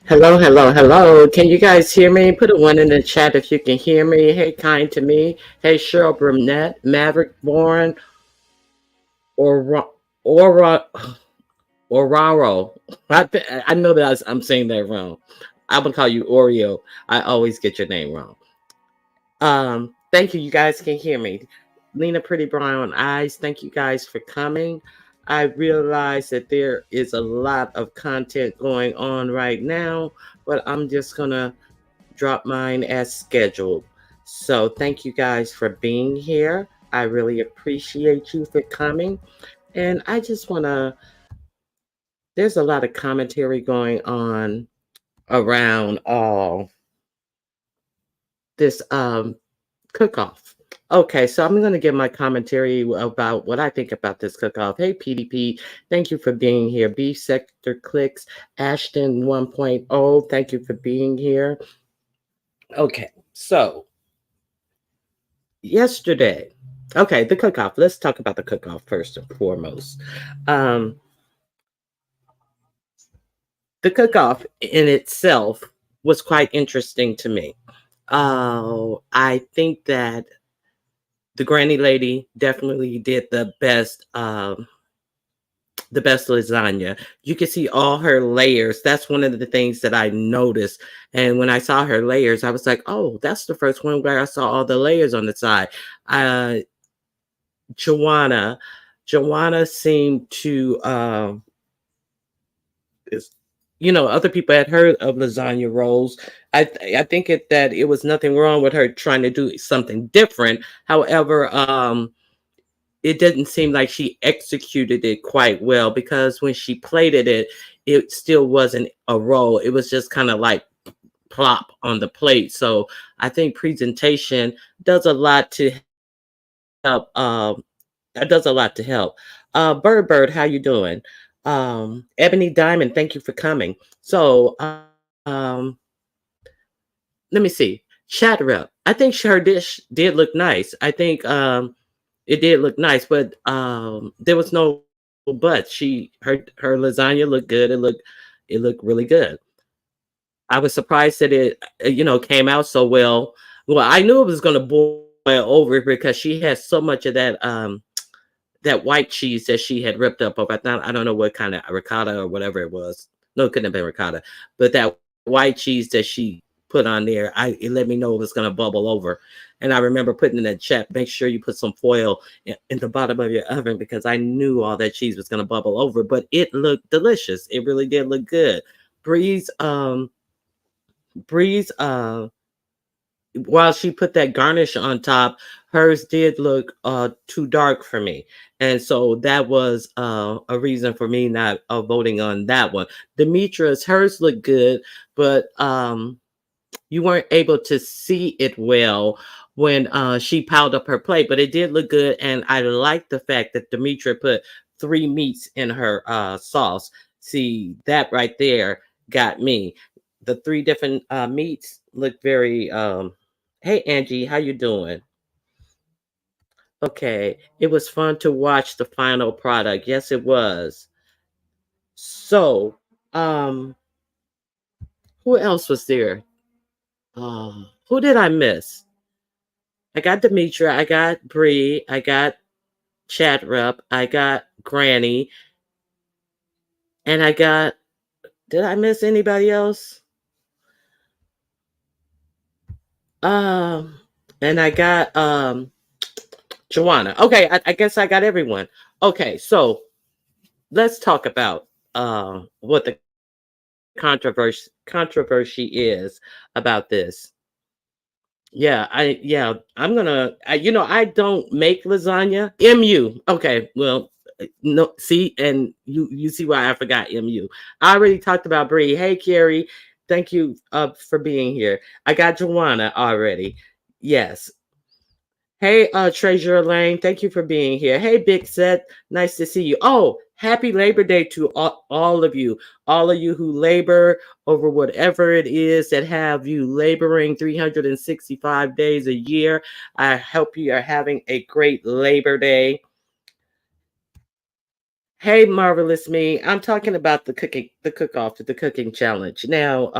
Hello, hello, hello. Can you guys hear me? Put a one in the chat if you can hear me. Hey, kind to me. Hey, Cheryl Brunette, Maverick Bourne, or or Oraro. I know that I'm saying that wrong. I'm gonna call you Oreo. I always get your name wrong. Thank you. You guys can hear me. Lena Pretty Brown Eyes. Thank you guys for coming. I realize that there is a lot of content going on right now, but I'm just gonna drop mine as scheduled. So thank you guys for being here. I really appreciate you for coming. And I just want to, there's a lot of commentary going on around this cook off. Okay, so I'm going to give my commentary about what I think about this cook off. Hey, PDP, thank you for being here. B Sector Clicks, Ashton 1.0, thank you for being here. Okay, so yesterday. Okay, the cook off. Let's talk about the cook off first and foremost. Um, the cook off in itself was quite interesting to me. I think that the granny lady definitely did the best lasagna. You can see all her layers. That's one of the things that I noticed. And when I saw her layers, I was like, oh, that's the first one where I saw all the layers on the side. Uh, Joanna. Joanna seemed to, is, other people had heard of lasagna rolls. I think that it was nothing wrong with her trying to do something different. However, it didn't seem like she executed it quite well because when she plated it, it still wasn't a roll. It was just kind of like plop on the plate. So I think presentation does a lot to help. That does a lot to help. Bird, how you doing? Ebony Diamond, thank you for coming. So, let me see. Chatter up. I think her dish did look nice. I think it did look nice, but there was no but. Her lasagna looked good. It looked really good. I was surprised that it came out so well. Well, I knew it was going to boil over because she has so much of that white cheese that she had ripped up of. I don't know what kind of ricotta or whatever it was. No, it couldn't have been ricotta, but that white cheese that she put on there, it let me know it was going to bubble over. And I remember putting in that chat, make sure you put some foil in the bottom of your oven because I knew all that cheese was going to bubble over. But it looked delicious. It really did look good. Breeze, Breeze, while she put that garnish on top, hers did look too dark for me. And so that was a reason for me not voting on that one. Demetra's, hers looked good, but you weren't able to see it well when she piled up her plate, but it did look good. And I like the fact that Demetra put three meats in her sauce. See, that right there got me. The three different meats look very hey Angie, how you doing? Okay, it was fun to watch the final product. Yes, it was. So, um, who else was there? Who did I miss? I got Demetra, I got Bree, I got Chatrup, I got Granny, and I got. Did I miss anybody else? Um, and I got Joanna. Okay, I guess I got everyone. Okay, so let's talk about what the controversy is about this. I'm gonna. I don't make lasagna. Mu. Okay, well, no. See, and you see why I forgot mu. I already talked about Bree. Hey, Carrie, thank you for being here. I got Joanna already. Yes. Hey, Treasure Lane, thank you for being here. Hey, Big Set, nice to see you. Oh, happy Labor Day to all of you who labor over whatever it is that have you laboring 365 days a year. I hope you are having a great Labor Day. Hey, marvelous me. I'm talking about the cook off, the cooking challenge. Now,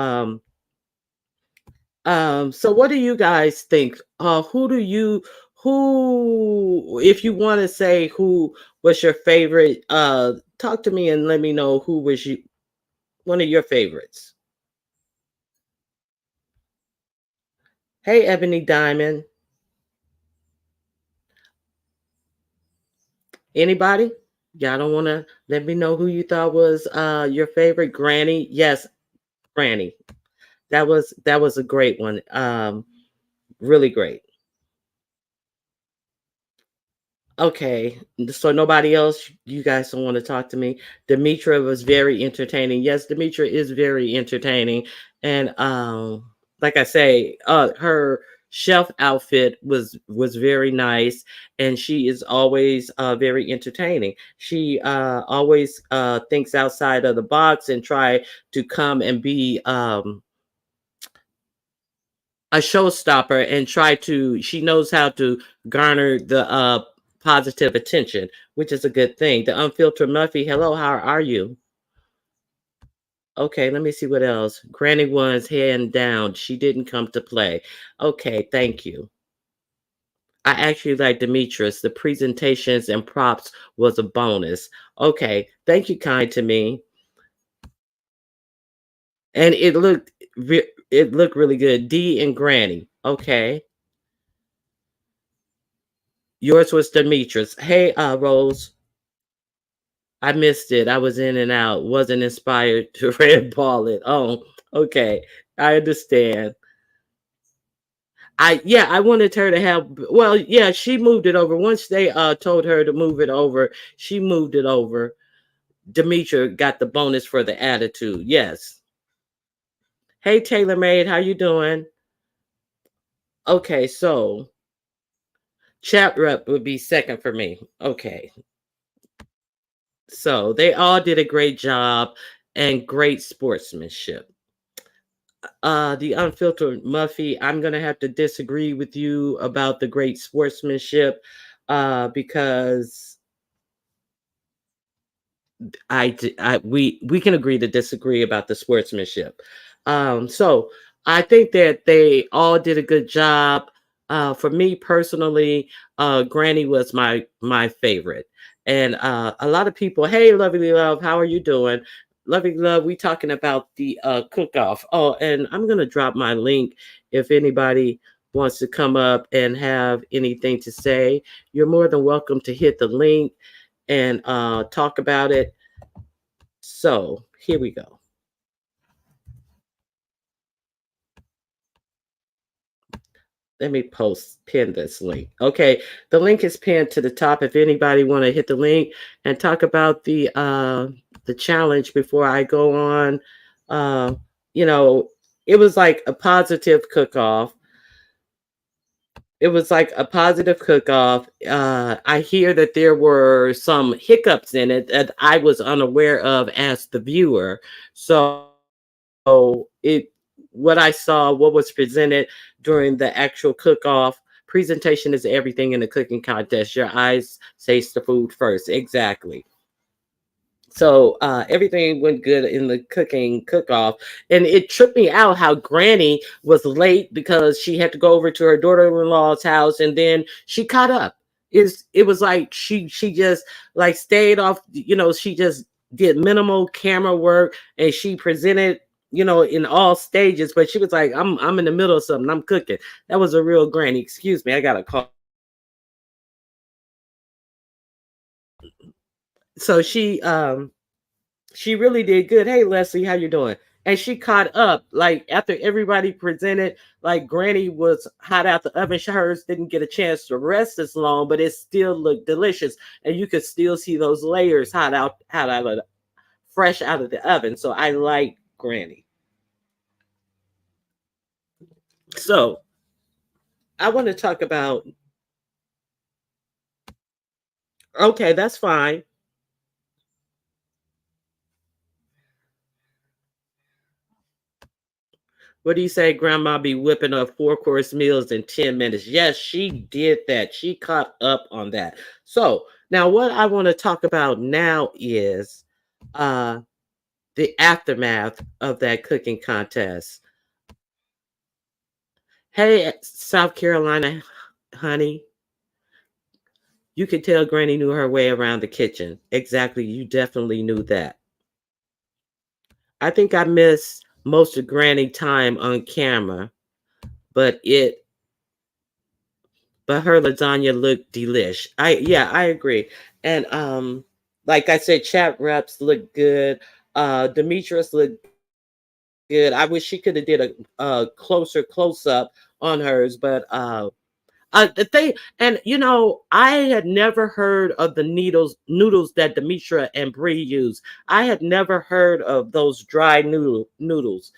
so what do you guys think? Who, if you want to say who was your favorite, talk to me and let me know who was one of your favorites. Hey, Ebony Diamond. Anybody? Y'all don't want to let me know who you thought was your favorite. Granny? Yes, Granny. That was a great one. Really great. Okay, so nobody else, you guys don't want to talk to me. Demetra was very entertaining. Yes, Demetra is very entertaining. And like I say, her chef outfit was very nice, and she is always very entertaining. She always thinks outside of the box and try to come and be a showstopper and try to she knows how to garner the positive attention, which is a good thing. The unfiltered Muffy, hello, how are you? Okay, let me see what else. Granny one's hand down. She didn't come to play. Okay, thank you. I actually like Demetrius. The presentations and props was a bonus. Okay, thank you, kind to me. And it looked really good. D and Granny. Okay. Yours was Demetrius. Hey, Rose. I missed it. I was in and out. Wasn't inspired to red ball it. Oh, okay. I understand. I wanted her to have well, yeah, she moved it over. Once they told her to move it over, she moved it over. Demetra got the bonus for the attitude. Yes. Hey Taylor Maid, how you doing? Okay, so chat rep would be second for me. Okay. So they all did a great job and great sportsmanship. The unfiltered Muffy, I'm gonna have to disagree with you about the great sportsmanship, because we can agree to disagree about the sportsmanship. So I think that they all did a good job. For me personally, Granny was my favorite, and a lot of people. Hey, lovely love, how are you doing? Lovely love, we talking about the cook off. Oh, and I'm gonna drop my link if anybody wants to come up and have anything to say. You're more than welcome to hit the link and talk about it. So here we go. Let me pin this link. Okay, the link is pinned to the top. If anybody want to hit the link and talk about the challenge before I go on, uh, you know, it was like a positive cook off. It was like a positive cook off. I hear that there were some hiccups in it that I was unaware of as the viewer. So it what I saw, what was presented during the actual cook-off, presentation is everything in the cooking contest. Your eyes taste the food first. Exactly. So everything went good in the cooking cook-off, and it tripped me out how Granny was late because she had to go over to her daughter-in-law's house, and then she caught up. It was like she just like stayed off. She just did minimal camera work, and she presented in all stages. But she was like, I'm in the middle of something. I'm cooking. That was a real Granny. Excuse me, I got a call. So she really did good. Hey Leslie, how you doing? And she caught up. Like after everybody presented, like Granny was hot out the oven. Hers didn't get a chance to rest as long, but it still looked delicious. And you could still see those layers hot out of fresh out of the oven. So I like Granny. So I want to talk about okay, that's fine. What do you say? Grandma be whipping up four-course meals in 10 minutes. Yes, she did that. She caught up on that. So Now, what I want to talk about now is uh, the aftermath of that cooking contest. Hey, South Carolina, honey, you could tell Granny knew her way around the kitchen. Exactly, you definitely knew that. I think I missed most of Granny time on camera, but it but her lasagna looked delish. I agree. And like I said, chat reps look good. Demetrius looked good. I wish she could have did a closer close up on hers, but the thing, and I had never heard of the noodles that Demetra and Bree use. I had never heard of those dry noodles,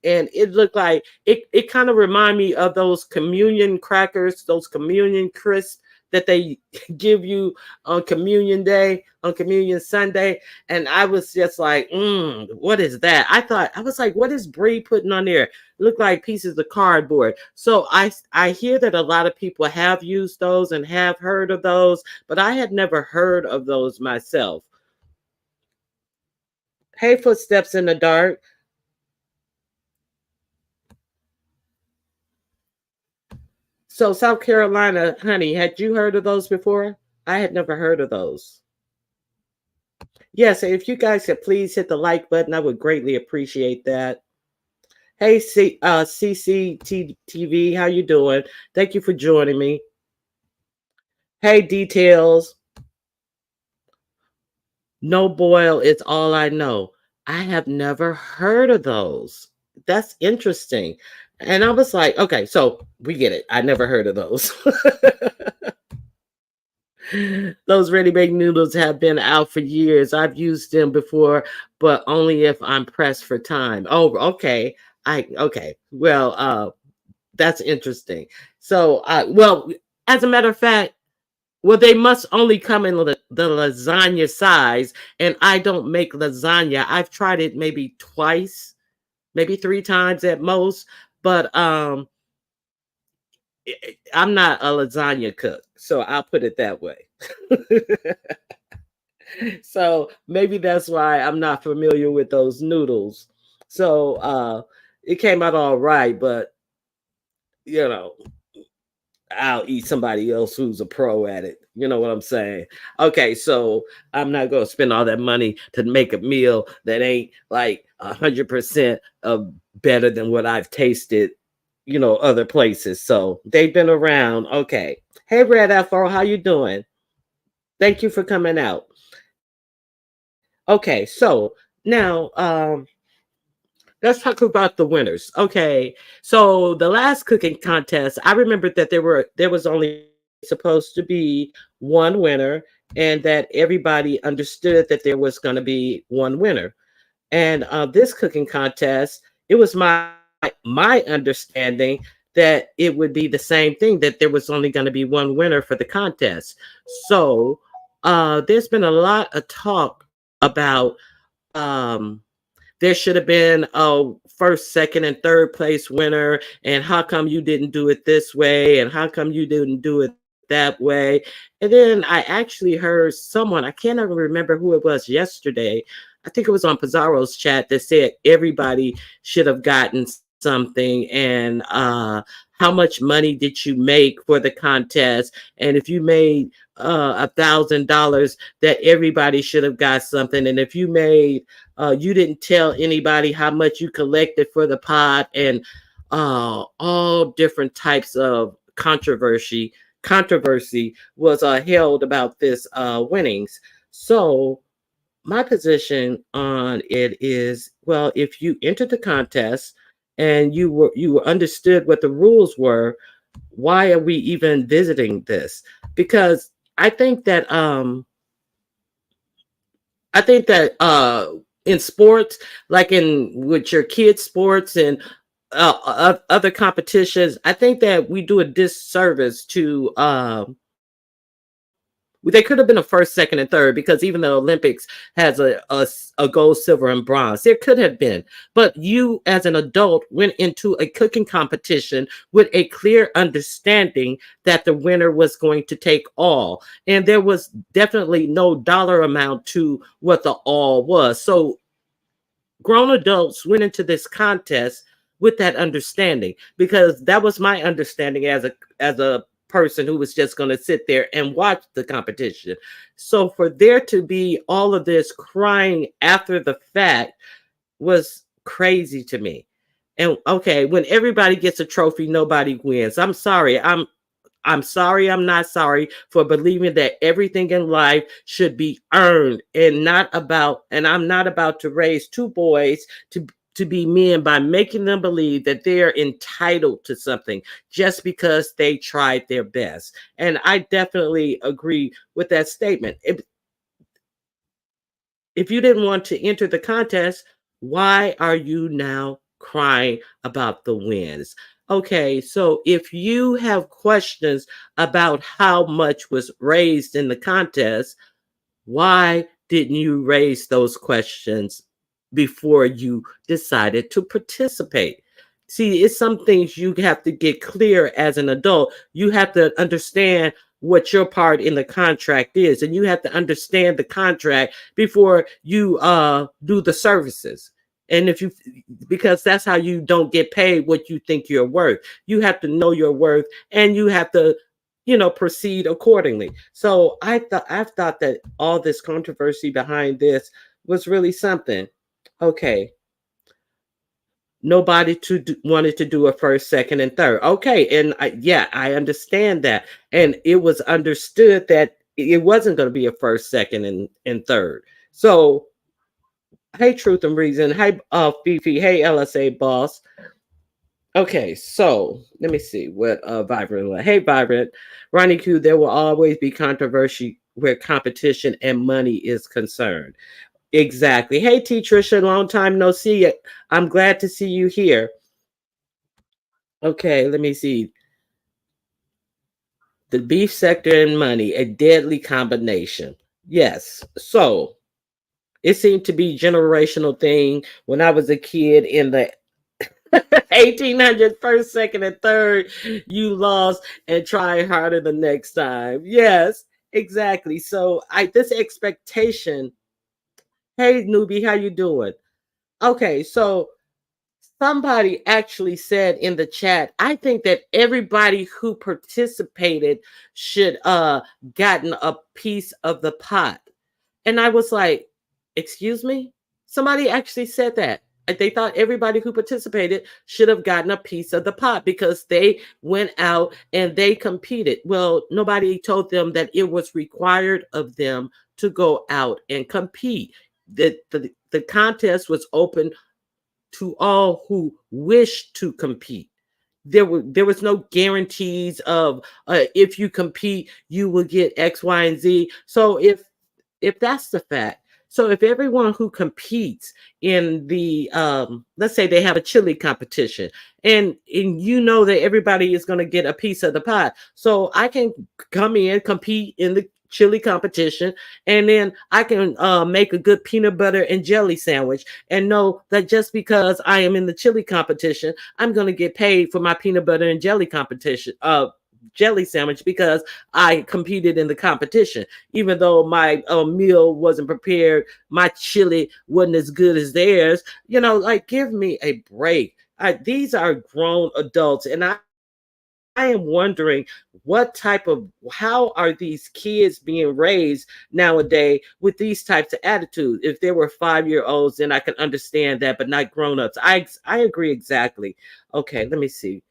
and it looked like it kind of remind me of those communion crackers, those communion crisps that they give you on communion day, on communion Sunday. And I was just like, what is that? I was like, what is Brie putting on there? It looked like pieces of cardboard. So I hear that a lot of people have used those and have heard of those, but I had never heard of those myself. Hey, footsteps in the dark. So South Carolina, honey, had you heard of those before? I had never heard of those. Yes, if you guys could please hit the like button, I would greatly appreciate that. Hey, CCTV, how you doing? Thank you for joining me. Hey, details. No boil is all I know. I have never heard of those. That's interesting. And I was like, okay, so we get it. I never heard of those. Those ready-made noodles have been out for years. I've used them before, but only if I'm pressed for time. Oh, okay. Okay. Well, that's interesting. So, as a matter of fact, well, they must only come in the lasagna size, and I don't make lasagna. I've tried it maybe twice, maybe three times at most, but I'm not a lasagna cook, so I'll put it that way. So maybe that's why I'm not familiar with those noodles. So it came out all right, but you know, I'll eat somebody else who's a pro at it. You know what I'm saying? Okay, so I'm not gonna spend all that money to make a meal that ain't like 100% of better than what I've tasted, other places. So they've been around. Okay. Hey, Red Afro, how you doing? Thank you for coming out. Okay, so now let's talk about the winners. Okay. So the last cooking contest, I remember that there was only supposed to be one winner, and that everybody understood that there was going to be one winner. And this cooking contest, it was my understanding that it would be the same thing, that there was only going to be one winner for the contest. So there's been a lot of talk about um there should have been a first, second, and third place winner. And how come you didn't do it this way? And how come you didn't do it that way? And then I actually heard someone, I can't even remember who it was yesterday. I think it was on Pizarro's chat that said everybody should have gotten something. And how much money did you make for the contest? And if you made $1,000, that everybody should have got something. And if you made you didn't tell anybody how much you collected for the pot, and all different types of controversy was held about this winnings. So my position on it is, well, if you entered the contest and you understood what the rules were, why are we even visiting this? Because I think that in sports, like in with your kids' sports and other competitions, I think that we do a disservice to They could have been a first, second, and third because even the Olympics has a gold, silver, and bronze. There could have been. But you, as an adult, went into a cooking competition with a clear understanding that the winner was going to take all. And there was definitely no dollar amount to what the all was. So grown adults went into this contest with that understanding, because that was my understanding as a person who was just going to sit there and watch the competition. So for there to be all of this crying after the fact was crazy to me. And okay, when everybody gets a trophy, nobody wins. I'm sorry, I'm not sorry for believing that everything in life should be earned and not about, and I'm not about to raise two boys to be men by making them believe that they're entitled to something just because they tried their best. And I definitely agree with that statement. If you didn't want to enter the contest, why are you now crying about the wins? Okay, so if you have questions about how much was raised in the contest, why didn't you raise those questions before you decided to participate? See, it's some things you have to get clear as an adult. You have to understand what your part in the contract is, and you have to understand the contract before you do the services. And if you, because that's how you don't get paid what you think you're worth. You have to know your worth, and you have to, proceed accordingly. So I've thought that all this controversy behind this was really something. Okay, nobody wanted to do a first, second, and third. Okay, and yeah, I understand that, and it was understood that it wasn't going to be a first, second, and third. So, hey, Truth and Reason. Hey, Fifi. Hey, LSA boss. Okay, so let me see what Vibrant. Hey, Vibrant, Ronnie Q. There will always be controversy where competition and money is concerned. Exactly. Hey, T. Trisha, long time no see. I'm glad to see you here. Okay, let me see. The beef sector and money, a deadly combination. Yes. So it seemed to be generational thing. When I was a kid in the 1800 first, second, and third, you lost and try harder the next time. Yes, exactly. So I this expectation. Hey, newbie, how you doing? Okay, so somebody actually said in the chat, I think that everybody who participated should gotten a piece of the pot. And I was like, excuse me? Somebody actually said that. They thought everybody who participated should have gotten a piece of the pot because they went out and they competed. Well, nobody told them that it was required of them to go out and compete. The contest was open to all who wish to compete. There was no guarantees of if you compete you will get X, Y, and Z. So if that's the fact, so if everyone who competes in the let's say they have a chili competition, and you know that everybody is going to get a piece of the pie, so I can come in, compete in the chili competition, and then I can make a good peanut butter and jelly sandwich, and know that just because I am in the chili competition, I'm going to get paid for my peanut butter and jelly competition jelly sandwich because I competed in the competition. Even though my meal wasn't prepared, my chili wasn't as good as theirs. Like, give me a break. These are grown adults, and I am wondering how are these kids being raised nowadays with these types of attitudes? If they were 5-year olds, then I can understand that, but not grown ups. I agree exactly. Okay, let me see.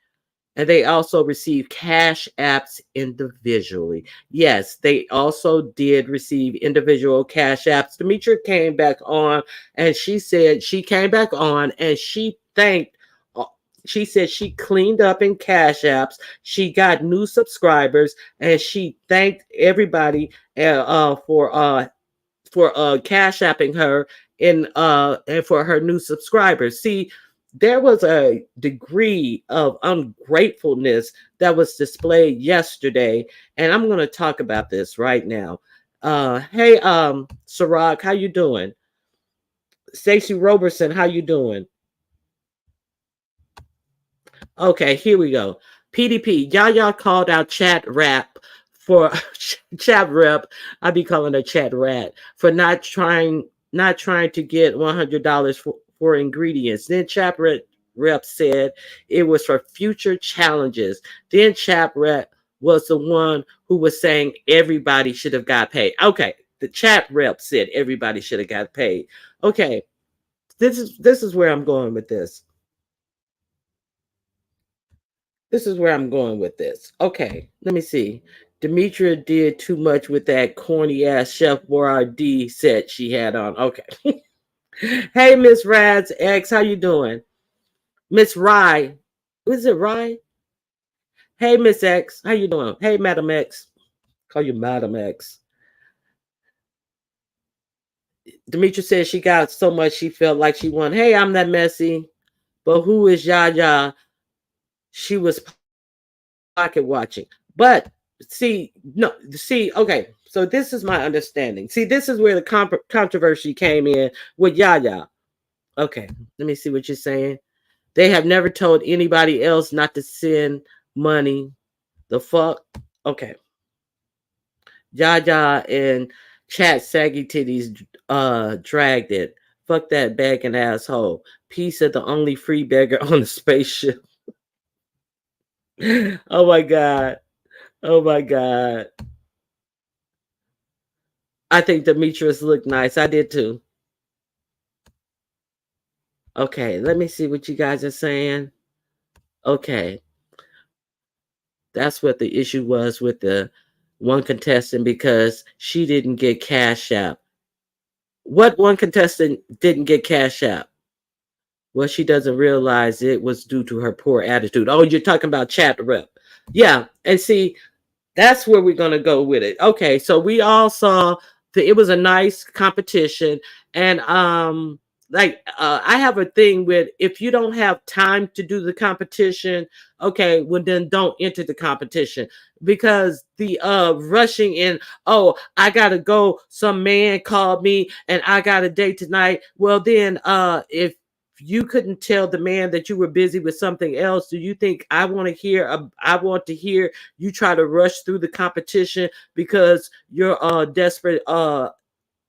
And they also receive cash apps individually. Yes, they also did receive individual cash apps. Demetra came back on, and she said she came back on and she thanked. She said she cleaned up in cash apps. She got new subscribers, and she thanked everybody for cash apping her and for her new subscribers. See, there was a degree of ungratefulness that was displayed yesterday, and I'm going to talk about this right now. Hey, Sirach, how you doing? Stacey Roberson, how you doing? Okay, here we go. PDP, Yaya called out chat rap for chat rep. I be calling her chat rat for not trying to get $100 for ingredients. Then rep said it was for future challenges. Then chat rep was the one who was saying everybody should have got paid. Okay, the chat rep said everybody should have got paid. Okay, this is where I'm going with this. This is where I'm going with this. Okay, let me see. Demetria did too much with that corny ass Chef Boyardee set she had on. Okay. Hey, Miss Rads X, how you doing? Miss Rye, is it Rye? Hey, Miss X, how you doing? Hey, Madam X, call you Madam X. Demetria said she got so much she felt like she won. Hey, I'm that messy, but who is Yaya? She was pocket watching. But see, no, see, okay. So this is my understanding. See, this is where the controversy came in with Yaya. Okay, let me see what you're saying. They have never told anybody else not to send money. The fuck? Okay. Yaya and Chat Saggy Titties dragged it. Fuck that begging asshole. Piece of the only free beggar on the spaceship. Oh my god. Oh my god. I think Demetrius looked nice. I did too. Okay, let me see what you guys are saying. Okay, that's what the issue was with the one contestant because she didn't get cash out. What one contestant didn't get cash out? Well, she doesn't realize it was due to her poor attitude. Oh, you're talking about chat rep. Yeah, and see, that's where we're gonna go with it. Okay, so we all saw it was a nice competition, and like I have a thing with if you don't have time to do the competition, okay, well then don't enter the competition because the rushing in. Oh, I gotta go. Some man called me, and I got a date tonight. Well then, if you couldn't tell the man that you were busy with something else, do you think I want to hear? I want to hear you try to rush through the competition because your desperate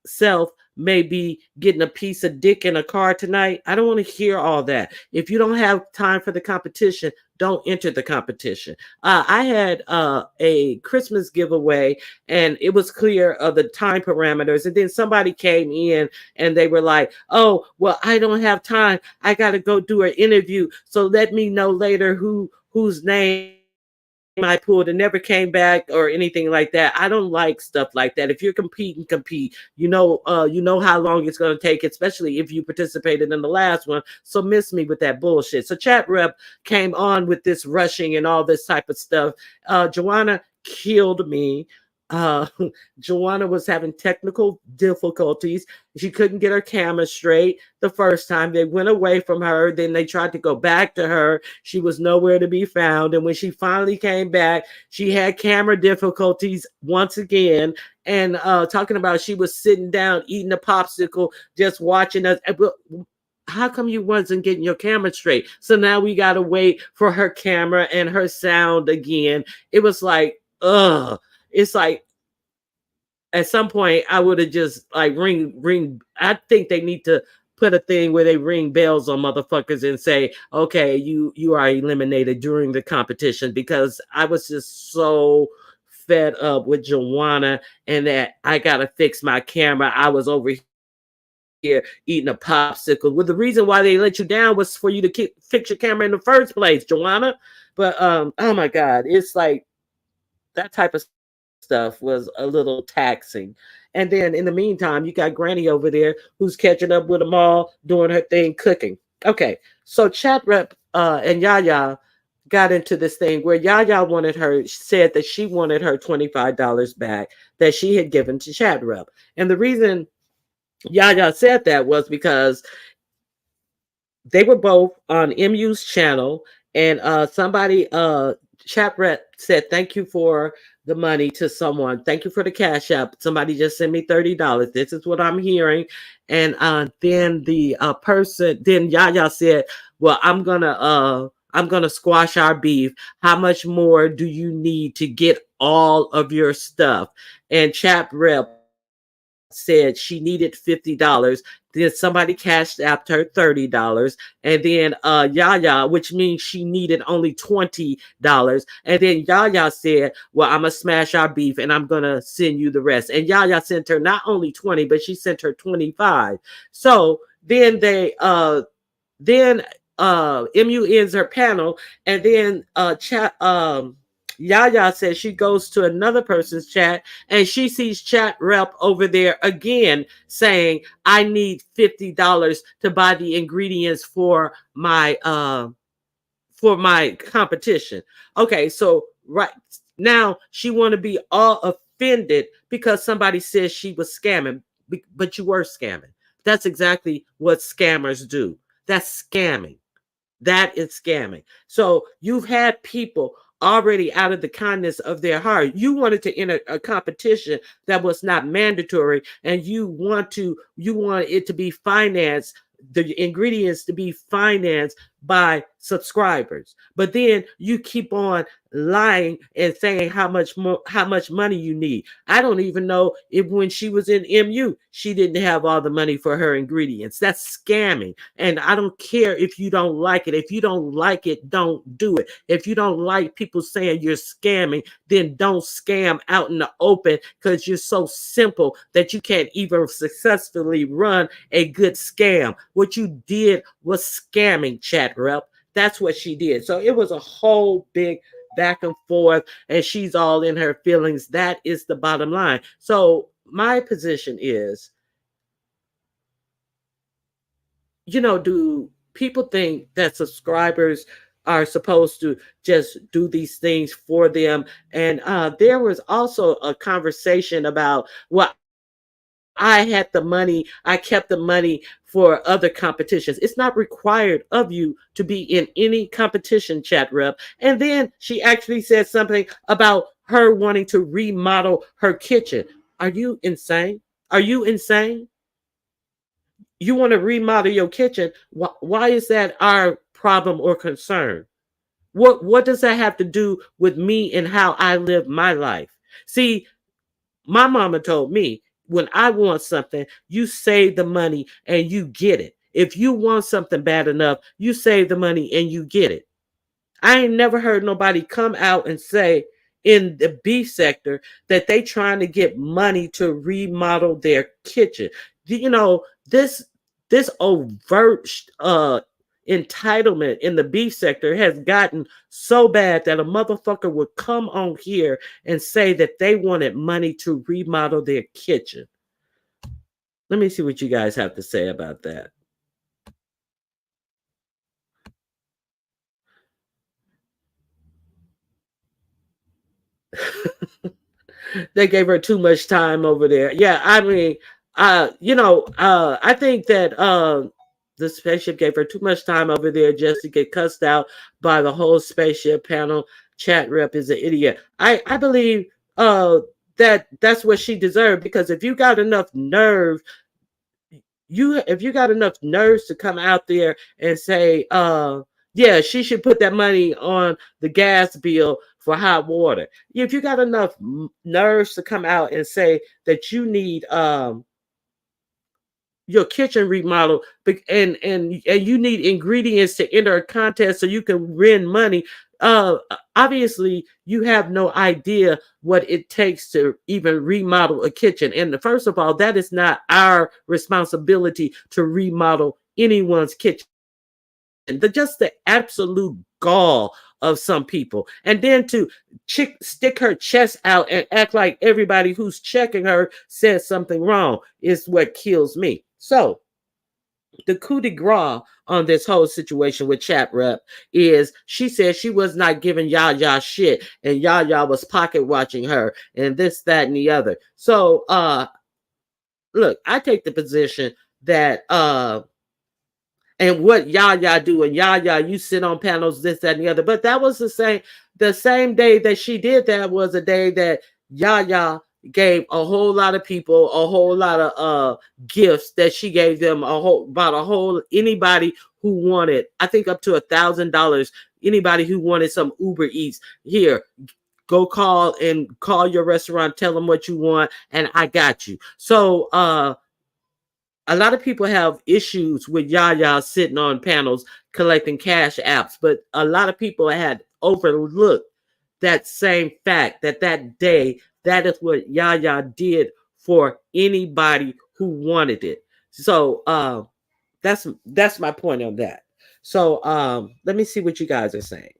self may be getting a piece of dick in a car tonight. I don't want to hear all that. If you don't have time for the competition, don't enter the competition. I had a Christmas giveaway and it was clear of the time parameters. And then somebody came in and they were like, oh, well, I don't have time. I got to go do an interview. So let me know later whose name I pulled and never came back or anything like that. I don't like stuff like that. If you're competing, compete. You know how long it's going to take, especially if you participated in the last one. So miss me with that bullshit. So chat rep came on with this rushing and all this type of stuff. Joanna killed me. Uh, Joanna was having technical difficulties. She couldn't get her camera straight the first time. They went away from her. Then they tried to go back to her. She was nowhere to be found. And when she finally came back, she had camera difficulties once again. And talking about she was sitting down eating a popsicle, just watching us. How come you wasn't getting your camera straight? So now we got to wait for her camera and her sound again. It was like, ugh. It's like at some point I would have just like ring. I think they need to put a thing where they ring bells on motherfuckers and say, okay, you are eliminated during the competition because I was just so fed up with Joanna and that I gotta fix my camera. I was over here eating a popsicle. Well, the reason why they let you down was for you to fix your camera in the first place, Joanna. But oh my god, it's like that type of stuff was a little taxing. And then in the meantime, you got Granny over there who's catching up with them all, doing her thing, cooking. Okay, so chat rep and Yaya got into this thing where Yaya said that she wanted her $25 back that she had given to chat rep. And the reason Yaya said that was because They were both on MU's channel, and somebody chat rep said thank you for the money to someone. Thank you for the cash app. Somebody just sent me $30. This is what I'm hearing. And then the person, then Yaya said, "Well, I'm gonna squash our beef. How much more do you need to get all of your stuff?" And chat rep said she needed $50. Then somebody cashed after her $30. And then Yaya, which means she needed only $20. And then Yaya said, "Well, I'm gonna smash our beef and I'm gonna send you the rest." And Yaya sent her not only 20, but she sent her 25. So then MU ends her panel, and then chat Yaya says she goes to another person's chat and she sees chat rep over there again saying, "I need $50 to buy the ingredients for my competition." Okay, so right now she want to be all offended because somebody says she was scamming, but you were scamming. That's exactly what scammers do. That's scamming. That is scamming. So you've had people already out of the kindness of their heart. You wanted to enter a competition that was not mandatory, and you want it to be financed, the ingredients to be financed by subscribers. But then you keep on lying and saying how much money you need. I don't even know if when she was in MU, she didn't have all the money for her ingredients. That's scamming. And I don't care if you don't like it. If you don't like it, don't do it. If you don't like people saying you're scamming, then don't scam out in the open because you're so simple that you can't even successfully run a good scam. What you did was scamming, chat rep. That's what she did. So it was a whole big back and forth, and she's all in her feelings. That is the bottom line. So my position is, do people think that subscribers are supposed to just do these things for them? And there was also a conversation about, well, I had the money, I kept the money for other competitions. It's not required of you to be in any competition, chat rep. And then she actually said something about her wanting to remodel her kitchen. Are you insane? Are you insane? You want to remodel your kitchen. Why is that our problem or concern? What does that have to do with me and how I live my life? See, my mama told me, when I want something, you save the money and you get it. If you want something bad enough, you save the money and you get it. I ain't never heard nobody come out and say in the beef sector that they trying to get money to remodel their kitchen. This overt entitlement in the beef sector has gotten so bad that a motherfucker would come on here and say that they wanted money to remodel their kitchen. Let me see what you guys have to say about that. They gave her too much time over there. Yeah, I mean, I think that the spaceship gave her too much time over there just to get cussed out by the whole spaceship panel. Chat rep is an idiot. I believe that's what she deserved, because if you got enough nerves to come out there and say, yeah, she should put that money on the gas bill for hot water. If you got enough nerves to come out and say that you need your kitchen remodel, and you need ingredients to enter a contest so you can win money, uh obviously you have no idea what it takes to even remodel a kitchen. And first of all, that is not our responsibility to remodel anyone's kitchen. The absolute gall of some people, and then to stick her chest out and act like everybody who's checking her says something wrong, is what kills me. So the coup de grace on this whole situation with chat rep is, she said she was not giving Yaya shit, and Yaya was pocket watching her, and this, that, and the other. So look, I take the position that and what Yaya do, and Yaya, you sit on panels, this, that, and the other. But that was the same day that she did that was a day that Yaya gave a whole lot of people a whole lot of gifts that she gave them a whole anybody who wanted, I think up to $1,000. Anybody who wanted some Uber Eats, here, go call your restaurant, tell them what you want, and I got you. So a lot of people have issues with Yaya sitting on panels collecting cash apps, but a lot of people had overlooked that same fact that that day, that is what Yaya did for anybody who wanted it. So that's my point on that. So let me see what you guys are saying.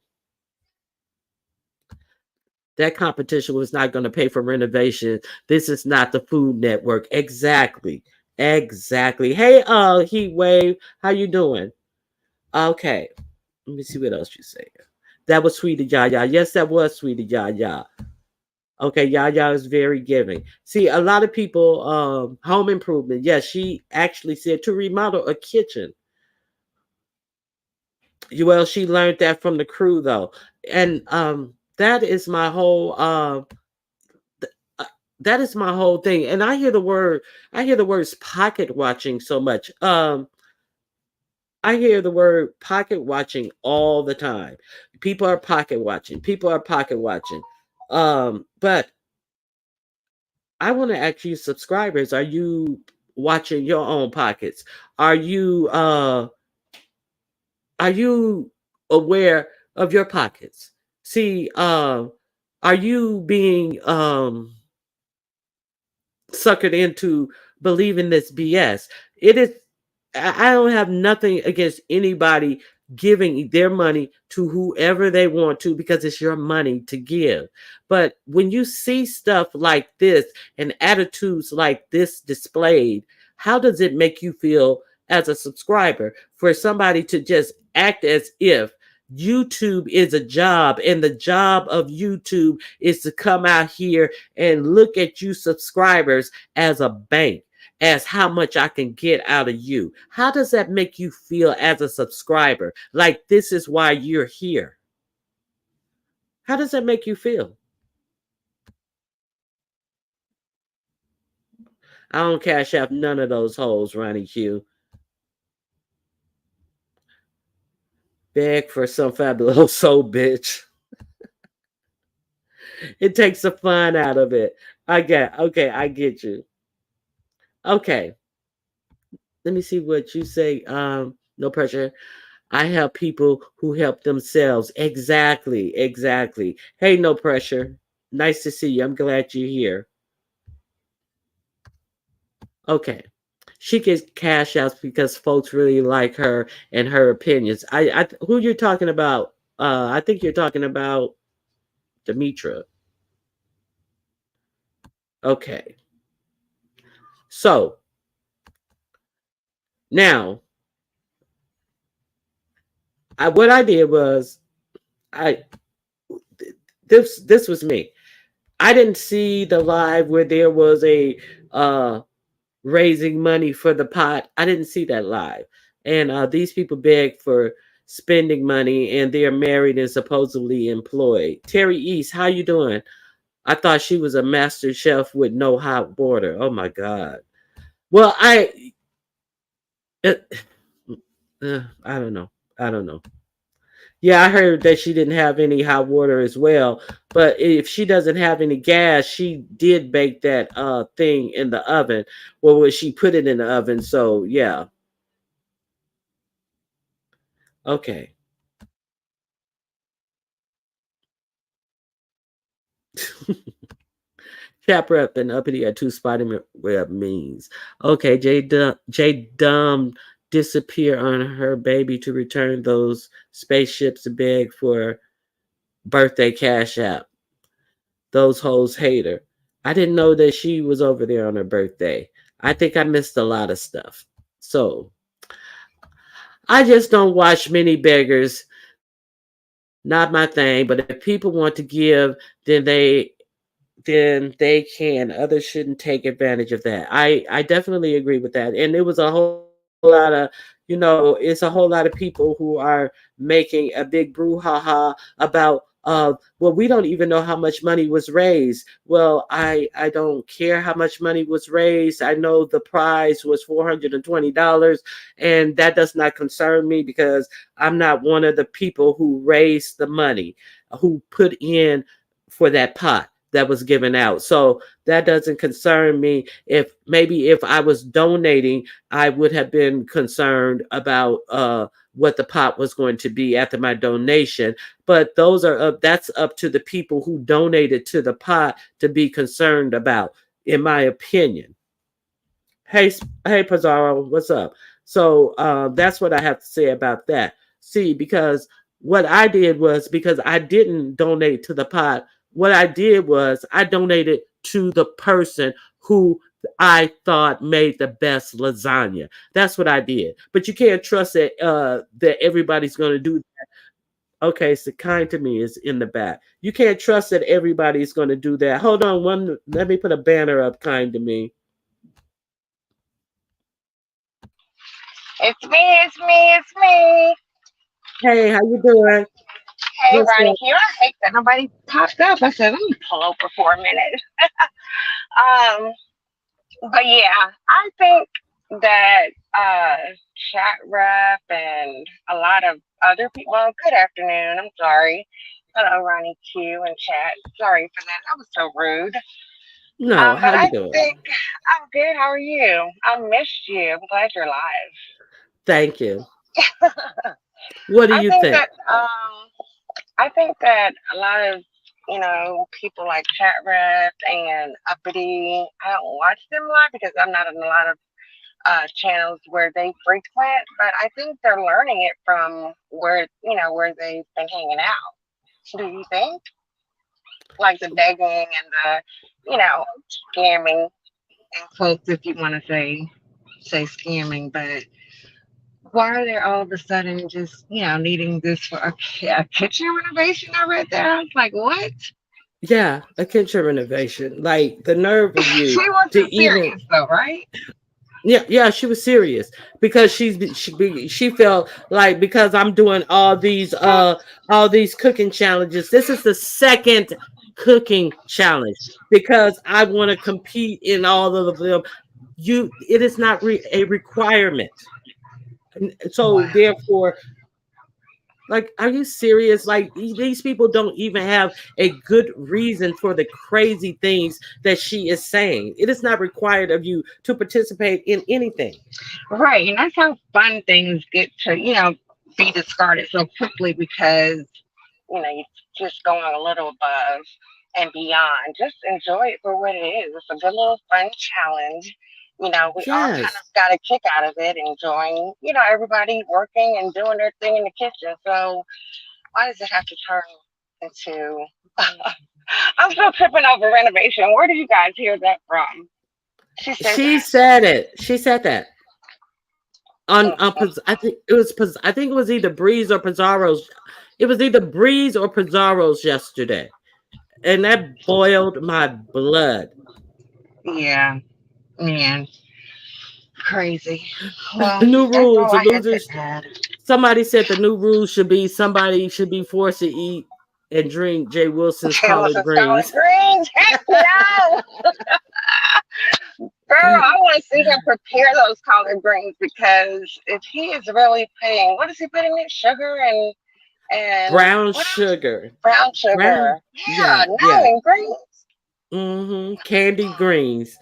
That competition was not going to pay for renovation. This is not the Food Network. Exactly. Exactly. Hey, Heat Wave, how you doing? Okay. Let me see what else you say. That was Sweetie Yaya. Yes, that was Sweetie Yaya. Okay, Yaya is very giving. See, a lot of people, home improvement. Yes, she actually said to remodel a kitchen. Well, she learned that from the crew though. And that is my whole uh, that is my whole thing. And I hear the words pocket watching so much. I hear the word pocket watching all the time. People are pocket watching. People are pocket watching. But I want to ask you subscribers, are you watching your own pockets? Are you uh are you aware of your pockets? See, are you being suckered into believing this BS? It is, I don't have nothing against anybody giving their money to whoever they want to because it's your money to give. But when you see stuff like this and attitudes like this displayed, how does it make you feel as a subscriber for somebody to just act as if YouTube is a job and the job of YouTube is to come out here and look at you subscribers as a bank, as how much I can get out of you? How does that make you feel as a subscriber? Like this is why you're here. How does that make you feel? I don't cash out none of those hoes, Ronnie Q. Beg for some fabulous soul, bitch. It takes the fun out of it. Okay, I get you. Okay. Let me see what you say. No pressure. I help people who help themselves. Exactly, exactly. Hey, no pressure. Nice to see you. I'm glad you're here. Okay. She gets cash outs because folks really like her and her opinions. Who you're talking about? I think you're talking about Demetra. Okay. So now, what I did was I this was me. I didn't see the live where there was a raising money for the pot. I didn't see that live. And these people beg for spending money and they're married and supposedly employed. Terry East, how you doing? I thought she was a master chef with no hot water. Oh my God. Well, uh, I don't know. I don't know. Yeah, I heard that she didn't have any hot water as well. But if she doesn't have any gas, she did bake that thing in the oven. Well, when she put it in the oven, so yeah. Okay. Chap rep and uppity are two spider web means. Okay, J Dumb disappear on her baby to return those spaceships to beg for birthday cash app. Those hoes hate her. I didn't know that she was over there on her birthday. I think I missed a lot of stuff. So I just don't watch many beggars. Not my thing. But if people want to give, then they can. Others shouldn't take advantage of that. I definitely agree with that. And it was a whole lot of, it's a whole lot of people who are making a big brouhaha about, well, we don't even know how much money was raised. Well, I don't care how much money was raised. I know the prize was $420, and that does not concern me because I'm not one of the people who raised the money, who put in for that pot that was given out. So that doesn't concern me. If I was donating, I would have been concerned about what the pot was going to be after my donation. But that's up to the people who donated to the pot to be concerned about, in my opinion. Hey, hey, Pizarro, what's up? So that's what I have to say about that. See, because what I did was, because I didn't donate to the pot, what I did was I donated to the person who I thought made the best lasagna. That's what I did. But you can't trust that everybody's going to do that. Okay, so kind to me is in the back. You can't trust that everybody's going to do that. Hold on, one. Let me put a banner up. Kind to me. It's me, it's me, it's me. Hey, how you doing? Hey, What's Ronnie up? here. I hate that nobody popped up. I said, let me pull over for a minute. Um, but yeah, I think that chat rep and a lot of other people. Well, good afternoon. I'm sorry. Hello, Ronnie Q and chat. Sorry for that. That was so rude. No, how But you I doing? think I'm good. How are you? I missed you. I'm glad you're live. Thank you. What do I you think think? that I think that a lot of people like Chat Rep and Uppity. I don't watch them a lot because I'm not in a lot of channels where they frequent, but I think they're learning it from where they've been hanging out. Do you think like the begging and the scamming and quotes if you want to say scamming, but why are they all of a sudden just needing this for a kitchen renovation? I read that. I was like, what? Yeah, a kitchen renovation. Like the nerve of you She to wasn't even. serious though, right? Yeah, yeah, she was serious because she felt like, because I'm doing all these cooking challenges. This is the second cooking challenge because I want to compete in all of them. It is not a requirement. And so Wow. therefore, like, are you serious? Like, these people don't even have a good reason for the crazy things that she is saying. It is not required of you to participate in anything. Right, and that's how fun things get to, be discarded so quickly because, you're just going a little above and beyond. Just enjoy it for what it is. It's a good little fun challenge. We all kind of Yes. got a kick out of it, enjoying, everybody working and doing their thing in the kitchen. So why does it have to turn into I'm still tripping over renovation. Where did you guys hear that from? She said She that. said it. She said that on Mm-mm. I think it was either Breeze or Pizarro's. It was either Breeze or Pizarro's yesterday, and that boiled my blood. Yeah, man, crazy. Well, New that's rules. all The I had to losers. add. Somebody said the new rules should be somebody should be forced to eat and drink Jay Wilson's collard Jealous collard greens. greens? Heck no! Girl, I want to see him prepare those collard greens because if he is really putting, what is he putting in? Sugar and Brown what else? sugar. Brown Brown. sugar. Yeah, Yeah, no, yeah. and greens. Candy greens.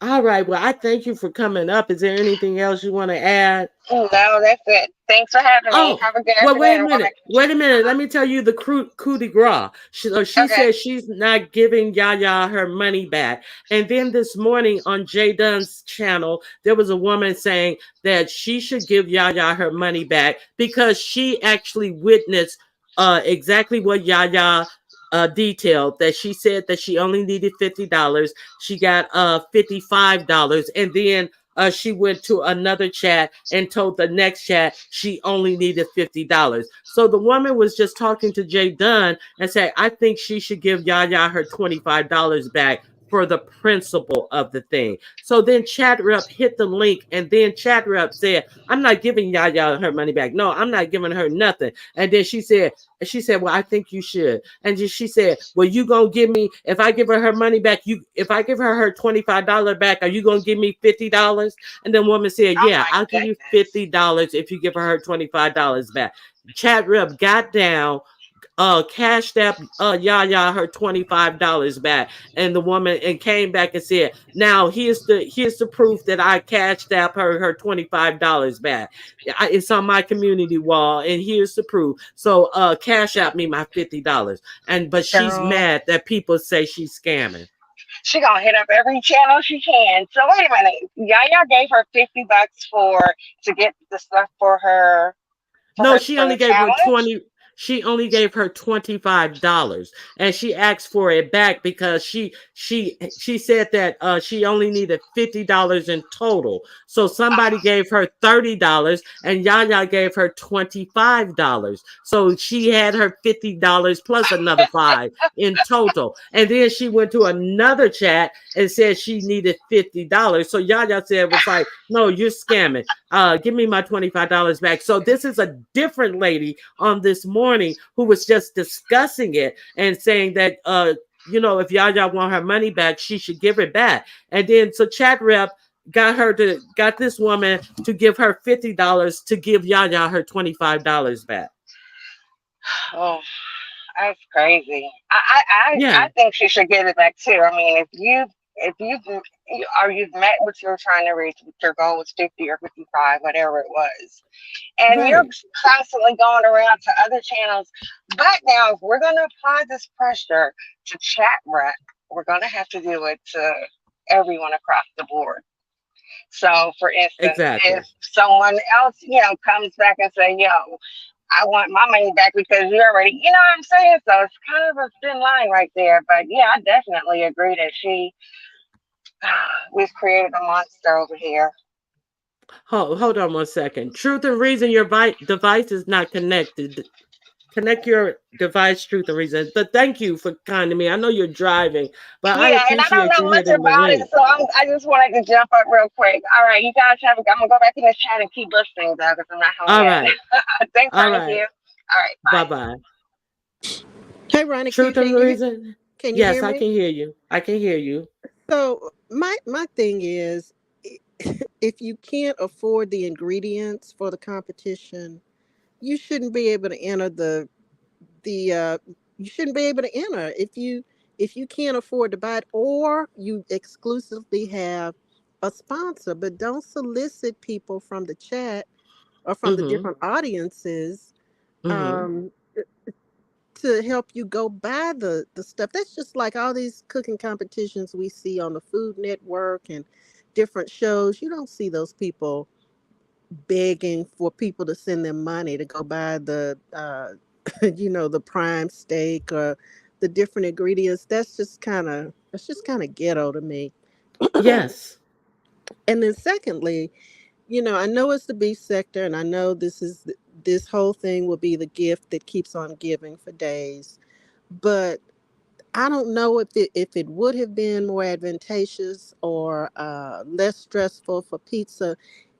All right. Well, I thank you for coming up. Is there anything else you want to add? No, that's it. Thanks for having me. Oh, Have a good well, wait afternoon. a I'm going minute. back to Wait a chat. minute. Let me tell you the coup de grace. She Okay. said she's not giving Yaya her money back. And then this morning on Jay Dunn's channel, there was a woman saying that she should give Yaya her money back because she actually witnessed exactly what Yaya detailed. That she said that she only needed $50. She got $55, and then she went to another chat and told the next chat she only needed $50. So the woman was just talking to Jay Dunn and said, I think she should give Yaya her $25 back for the principle of the thing. So then Chat Rep hit the link, and then Chat Rep said, I'm not giving Yaya her money back. No, I'm not giving her nothing. And then she said, well, I think you should. And she said, well, you gonna give me, if I give her money back, if I give her $25 back, are you gonna give me $50? And then woman said, Oh yeah, my I'll give you goodness. $50 if you give her $25 back. Chat Rep got down, cashed that Yaya her $25 back, and the woman and came back and said, now here's the proof that I cashed out her $25 back. It's on my community wall, and here's the proof. So cash out me my $50. And but she's So mad that people say she's scamming. she gonna hit up every channel she can. So wait a minute. Yaya gave her $50 to get the stuff No, for the challenge. she only gave her $25, and she asked for it back because she said that she only needed $50 in total. So somebody gave her $30, and Yaya gave her $25. So she had her $50 plus another five in total. And then she went to another chat and said she needed $50. So Yaya said was like, no, you're scamming. Give me my $25 back. So this is a different lady on this morning who was just discussing it and saying that if Yaya want her money back, she should give it back. And then so Chat Rep got this woman to give her $50 to give Yaya her $25 back. Oh, that's crazy. I Yeah, think she should get it back too. I mean, if you've met what you're trying to reach, what your goal was 50 or 55, whatever it was, and you're right. constantly going around to other channels. But now, if we're going to apply this pressure to chat rep, we're going to have to do it to everyone across the board. So, for instance, if Exactly. someone else, comes back and say, "Yo, I want my money back because you already," you know what I'm saying? So it's kind of a thin line right there. But yeah, I definitely agree that we've created a monster over here. Hold on one second. Truth and reason, your device is not connected. Connect your device, truth and reason. But thank you for kind to me. I know you're driving, but I Yeah, and I don't appreciate know you much hitting the about it, link. so I just wanted to jump up real quick. All right, you guys have. I'm gonna go back in the chat and keep listening though, because I'm not home All yet. right. Thanks, All Ronnie. right. You. All right, Bye bye. bye. Hey, Ronnie, Truth and reason. can you Yes, hear I me? can hear you. I can hear you. So my thing is, if you can't afford the ingredients for the competition, you shouldn't be able to enter the you shouldn't be able to enter if you can't afford to buy it, or you exclusively have a sponsor. But don't solicit people from the chat or from the Mm-hmm. different audiences. Mm-hmm. Um, to help you go buy the stuff. That's just like all these cooking competitions we see on the Food Network and different shows. You don't see those people begging for people to send them money to go buy the the prime steak or the different ingredients. That's just kind of ghetto to me. Yes. And then secondly, I know it's the beef sector, and I know this whole thing will be the gift that keeps on giving for days. But I don't know if it would have been more advantageous or less stressful for pizza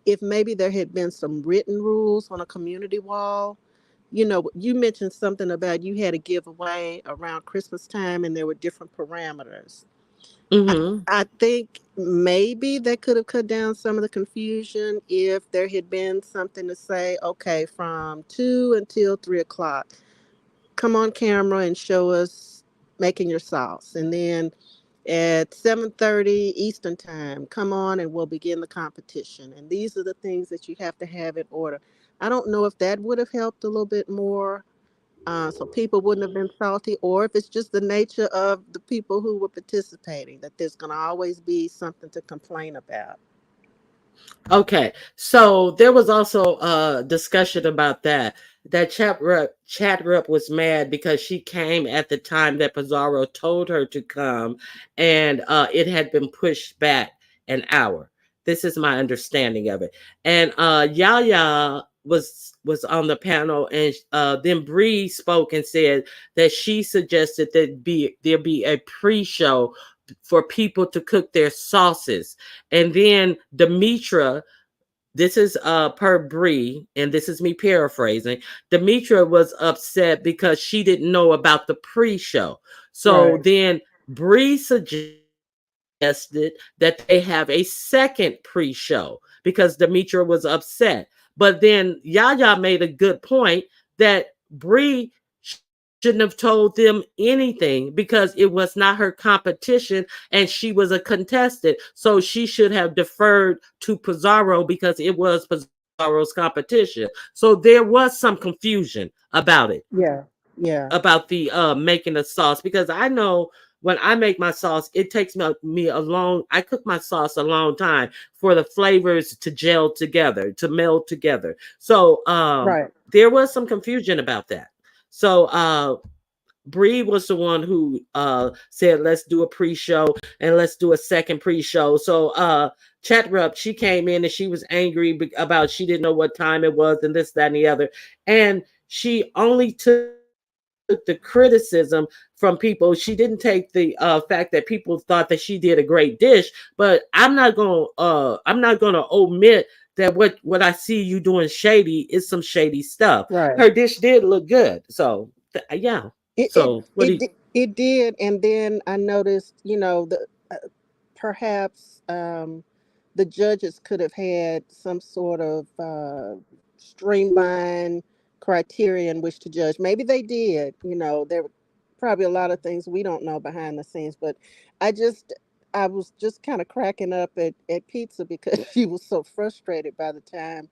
if maybe there had been some written rules on a community wall. You mentioned something about you had a giveaway around Christmas time and there were different parameters. I, Mm-hmm. I think maybe that could have cut down some of the confusion if there had been something to say, okay, from 2 until 3 o'clock, come on camera and show us making your sauce. And then at 7:30 Eastern time, come on and we'll begin the competition. And these are the things that you have to have in order. I don't know if that would have helped a little bit more, so people wouldn't have been salty, or if it's just the nature of the people who were participating, that there's going to always be something to complain about. Okay, so there was also a discussion about that. That chat rep was mad because she came at the time that Pizarro told her to come, and it had been pushed back an hour. This is my understanding of it. And Yaya was on the panel, and then Bree spoke and said that she suggested that there be a pre-show for people to cook their sauces. And then Demetra, this is per Bree, and this is me paraphrasing. Demetra was upset because she didn't know about the pre-show. So Right. then Bree suggested that they have a second pre-show because Demetra was upset. But then Yaya made a good point that Bree shouldn't have told them anything because it was not her competition and she was a contestant. So she should have deferred to Pizarro because it was Pizarro's competition. So there was some confusion about it, Yeah. Yeah. about the making the sauce, because I know when I make my sauce, it takes me a long. I cook my sauce a long time for the flavors to gel together, to meld together. So Right. there was some confusion about that. So Bree was the one who said, let's do a pre-show and let's do a second pre-show. So Chatrup, she came in and she was angry about, she didn't know what time it was and this, that, and the other. And she only took the criticism from people. She didn't take the fact that people thought that she did a great dish. But I'm not gonna omit that what I see you doing shady is some shady stuff. Right. Her dish did look good. So yeah. It it So what do you? it did, and then I noticed, the perhaps the judges could have had some sort of streamlined criteria in which to judge. Maybe they did. There were probably a lot of things we don't know behind the scenes, but I just I was just kind of cracking up at Pizza because she was so frustrated by the time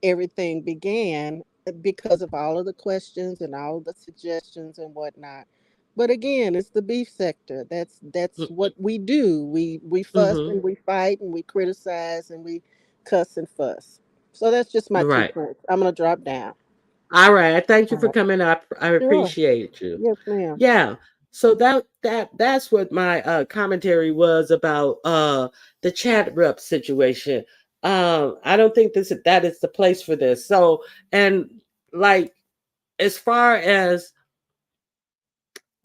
everything began, because of all of the questions and all the suggestions and whatnot. But again, it's the beef sector. That's what we do. We fuss Mm-hmm. and we fight and we criticize and we cuss and fuss. So that's just my two Right. cents. I'm gonna drop down. All right. Thank you All for right. coming up. I Sure. appreciate you. Yes, ma'am. Yeah. So that's what my commentary was about the chat rep situation. I don't think that is the place for this. So, and like, as far as,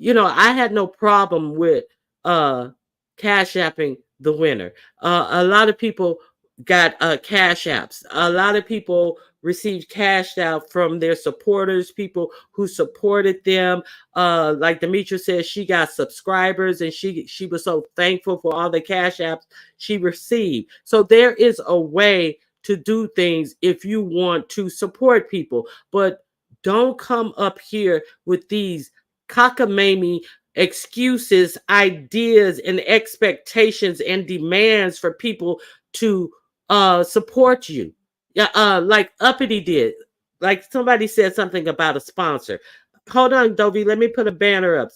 I had no problem with uh cash apping the winner. A lot of people got cash apps. A lot of people received cash out from their supporters, people who supported them. Like Demetra said, she got subscribers and she was so thankful for all the cash apps she received. So there is a way to do things if you want to support people, but don't come up here with these cockamamie excuses, ideas, and expectations and demands for people to support you. Yeah, like Uppity did. Like somebody said something about a sponsor. Hold on, Dovey. Let me put a banner up.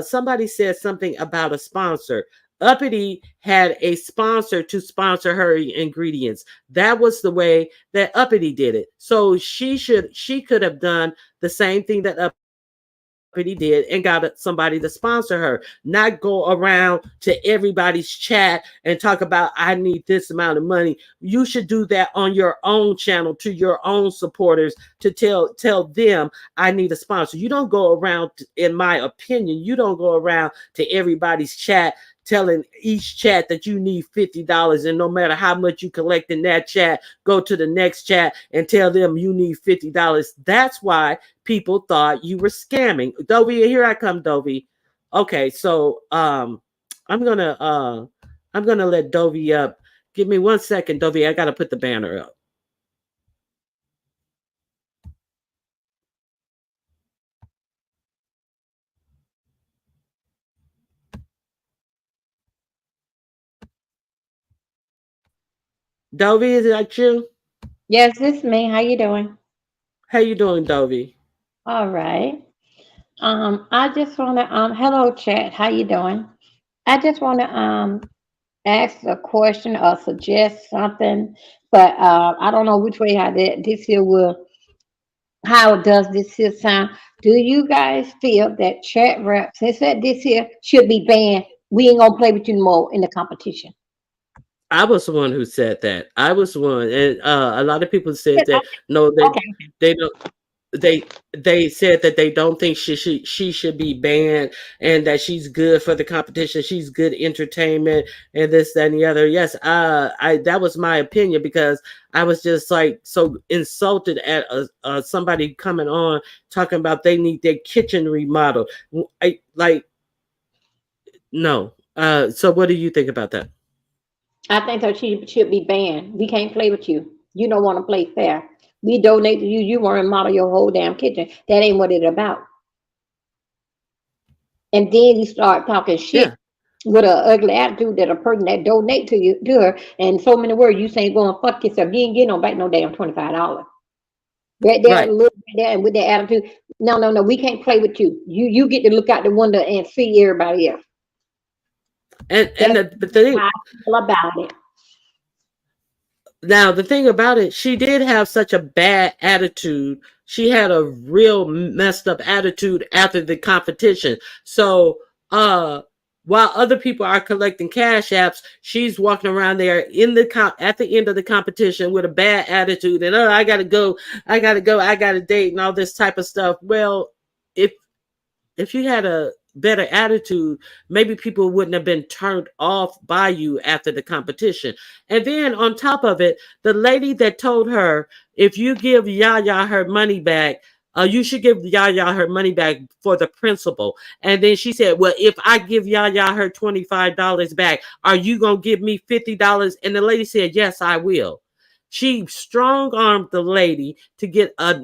Somebody said something about a sponsor. Uppity had a sponsor to sponsor her ingredients. That was the way that Uppity did it. So she could have done the same thing that Uppity did and got somebody to sponsor her, not go around to everybody's chat and talk about, I need this amount of money. You should do that on your own channel to your own supporters to tell them, I need a sponsor. You don't go around, in my opinion, you don't go around to everybody's chat telling each chat that you need $50, and no matter how much you collect in that chat, go to the next chat and tell them you need $50. That's why people thought you were scamming. Dovey, here I come, Dovey. Okay, so I'm gonna uh I'm gonna let Dovey up. Give me 1 second, Dovey. I gotta put the banner up. Dovey, is that you? Yes, it's me. How you doing? How you doing, Dovey? All right. I just want to hello chat. How you doing? I just want to ask a question or suggest something, but I don't know which way how this here will how does this here sound? Do you guys feel that chat rap since that this here should be banned? We ain't gonna play with you no more in the competition. I was the one who said that. I was the one, and a lot of people said Yes, that no, okay. they don't. they said that they don't think she should be banned, and that she's good for the competition. She's good entertainment, and this, that, and the other. Yes, I that was my opinion, because I was just like so insulted at somebody coming on talking about they need their kitchen remodeled. I like no. So what do you think about that? I think that she should be banned. We can't play with you. You don't want to play fair. We donate to you. You want to model your whole damn kitchen. That ain't what it's about. And then you start talking shit Yeah, with an ugly attitude that a person that donate to you to her and so many words you saying go and fuck yourself. You ain't getting no back no damn $25. Right there, right. look right there, and with that attitude, no, no, no, we can't play with you. You get to look out the window and see everybody else. And That's the thing, how I feel about it. now, the thing about it, she did have such a bad attitude. She had a real messed up attitude after the competition. So, while other people are collecting cash apps, she's walking around there in the at the end of the competition with a bad attitude, and I gotta go, I gotta go, I gotta date, and all this type of stuff. Well, if you had a better attitude, maybe people wouldn't have been turned off by you after the competition. And then on top of it, the lady that told her, if you give Yaya her money back, you should give Yaya her money back for the principal. And then she said, well, if I give Yaya her $25 back, are you going to give me $50? And the lady said, yes, I will. She strong armed the lady to get a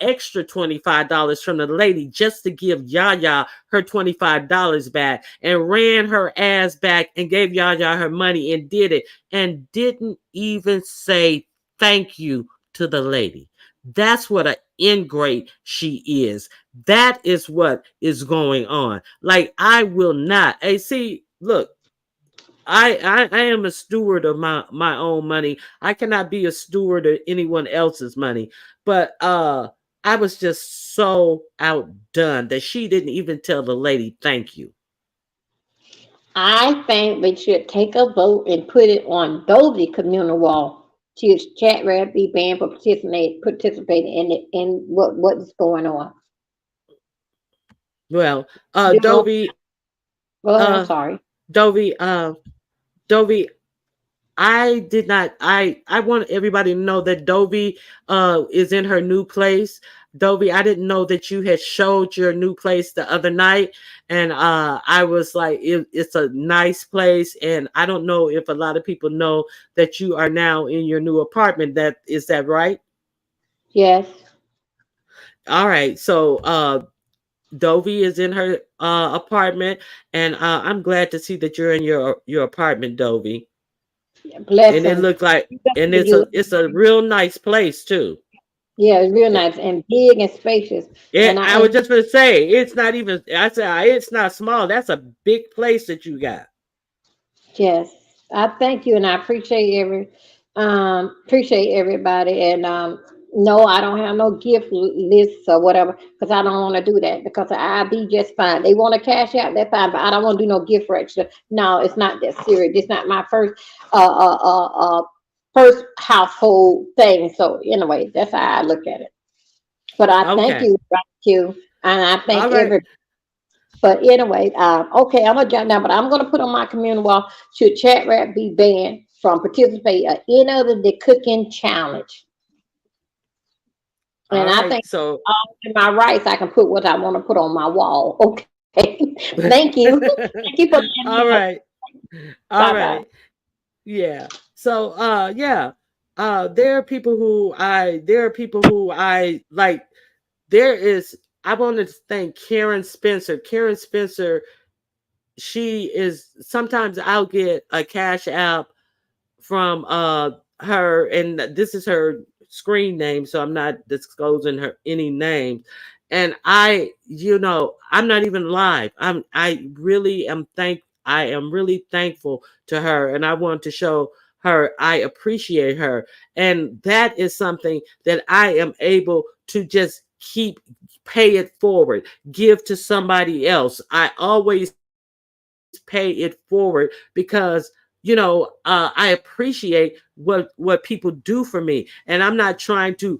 extra $25 from the lady just to give Yaya her $25 back, and ran her ass back and gave Yaya her money and did it, and didn't even say thank you to the lady. That's what an ingrate she is. That is what is going on. Like, I will not. Hey, see, look, I am a steward of my own money. I cannot be a steward of anyone else's money. But I was just so outdone that she didn't even tell the lady thank you. I think we should take a vote and put it on Dozy communal wall. Should chat rap be banned for participating in it in what's going on? Well, You know, Dovey, go ahead. I'm uh, sorry. Dovey, Dovey, I did not. I want everybody to know that Dovey is in her new place. Dovey, I didn't know that you had showed your new place the other night, and I was like, it's a nice place, and I don't know if a lot of people know that you are now in your new apartment. That is that right? Yes. All right. So Dovey is in her apartment, and I'm glad to see that you're in your apartment, Dovey. And it Blessings. looked like, and You. it's a real nice place too. Yeah, it's real nice and big and spacious. And I I was just gonna say, it's not even. I said it's not small. That's a big place that you got. yes, I thank you and I appreciate everybody and no, I don't have no gift lists or whatever because I don't want to do that because I'll be just fine. They want to cash out, that's fine, but I don't want to do no gift register. No, it's not that serious. It's not my first household thing. So anyway, that's how I look at it. But I thank Okay. you, and I All thank right. everybody. But anyway, okay, I'm gonna jump down, but I'm gonna put on my community wall, should chat rap be banned from participating in any other the cooking challenge? All And I right. think So, all in my rights, I can put what I want to put on my wall. Okay. Thank you. Thank you for letting me all know. right. All Bye bye. right. Yeah. So, yeah. There are people who I like. There is. I want to thank Karen Spencer. Karen Spencer. She is. Sometimes I'll get a cash app from her, and this is her screen name, so I'm not disclosing her any names. And I'm not even live. I am really thankful to her, and I want to show her I appreciate her. And that is something that I am able to just keep, pay it forward, give to somebody else. I always pay it forward because I appreciate what people do for me, and I'm not trying to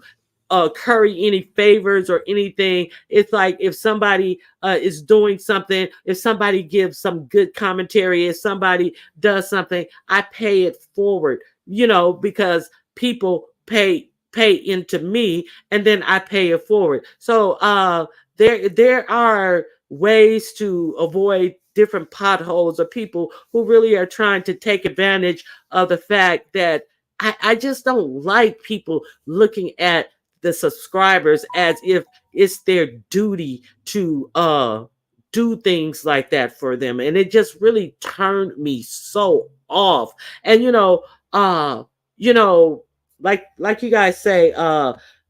curry any favors or anything. It's like if somebody is doing something, if somebody gives some good commentary, if somebody does something, I pay it forward, because people pay into me, and then I pay it forward. So there are ways to avoid different potholes or people who really are trying to take advantage of the fact that I just don't like people looking at the subscribers as if it's their duty to do things like that for them. And it just really turned me so off. And uh you know like you guys say,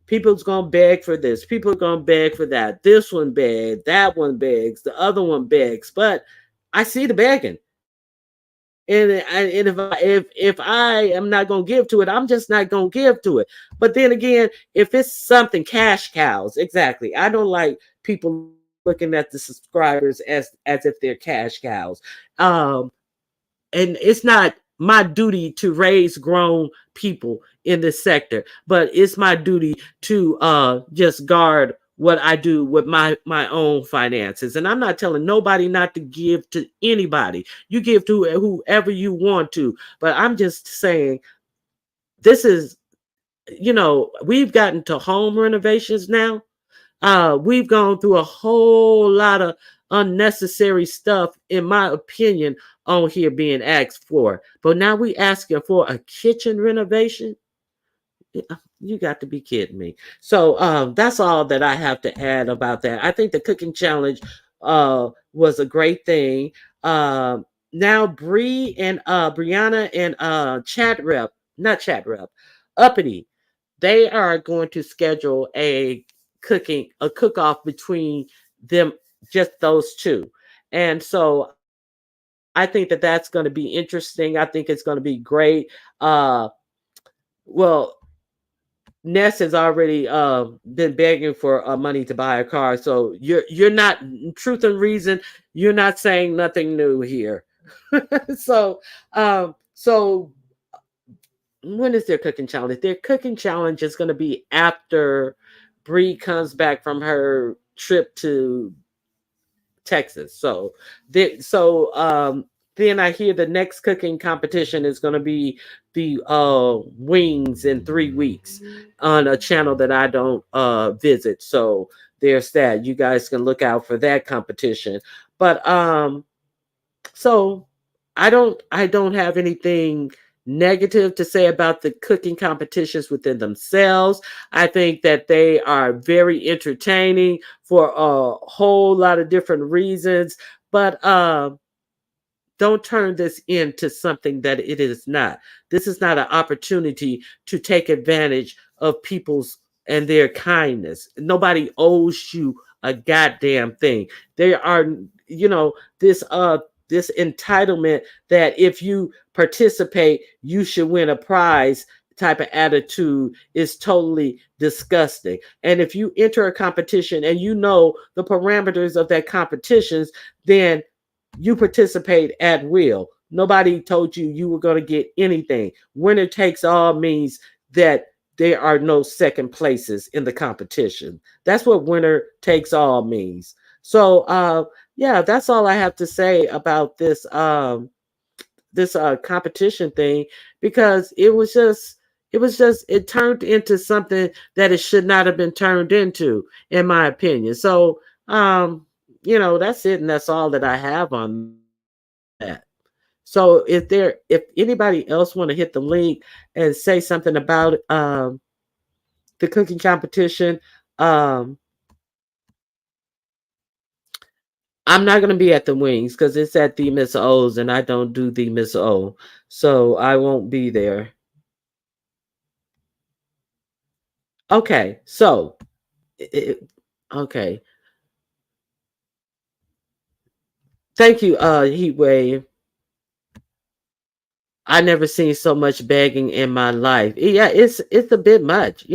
people's gonna beg for this, people are gonna beg for that, this one begs, that one begs, the other one begs, but I see the begging. And if I am not gonna give to it, I'm just not gonna give to it. But then again, if it's something cash cows, exactly. I don't like people looking at the subscribers as if they're cash cows. Um, and it's not my duty to raise grown people in this sector, but it's my duty to just guard what I do with my own finances. And I'm not telling nobody not to give to anybody. You give to whoever you want to, but I'm just saying this is, we've gotten to home renovations now. We've gone through a whole lot of unnecessary stuff, in my opinion, on here being asked for. But now we asking for a kitchen renovation. You got to be kidding me. So that's all that I have to add about that. I think the cooking challenge was a great thing. Now Bree and Brianna and not chat rep, Uppity, they are going to schedule a cook off between them, just those two. And so I think that that's going to be interesting. I think it's going to be great. Well, Ness has already been begging for money to buy a car. So you're not, truth and reason, you're not saying nothing new here. So when is their cooking challenge? Their cooking challenge is going to be after Bree comes back from her trip to Texas. So then I hear the next cooking competition is going to be the wings in 3 weeks on a channel that I don't visit. So there's that. You guys can look out for that competition. But so I don't have anything negative to say about the cooking competitions within themselves. I think that they are very entertaining for a whole lot of different reasons. But don't turn this into something that it is not. This is not an opportunity to take advantage of people's and their kindness. Nobody owes you a goddamn thing. There are, this this entitlement that if you participate, you should win a prize type of attitude is totally disgusting. And if you enter a competition and you know the parameters of that competitions, then you participate at will. Nobody told you you were going to get anything. Winner takes all means that there are no second places in the competition. That's what winner takes all means. So yeah, that's all I have to say about this competition thing, because it turned into something that it should not have been turned into, in my opinion. So that's it, and that's all that I have on that. So if anybody else want to hit the link and say something about the cooking competition, um I'm not going to be at the wings because it's at the Miss O's and I don't do the Miss O, so I won't be there. Okay, so it, okay, thank you, Heat Wave. I never seen so much begging in my life. Yeah, it's a bit much,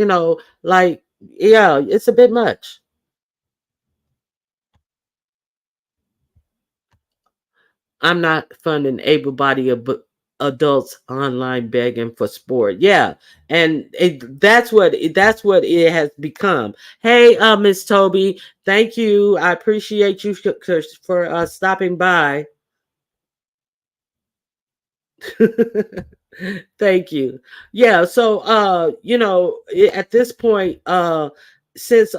like, yeah, it's a bit much. I'm not funding able body of book. adults online begging for sport. Yeah, and that's what it has become. Hey, Miss Toby, thank you. I appreciate you for stopping by. Thank you. Yeah, so at this point, since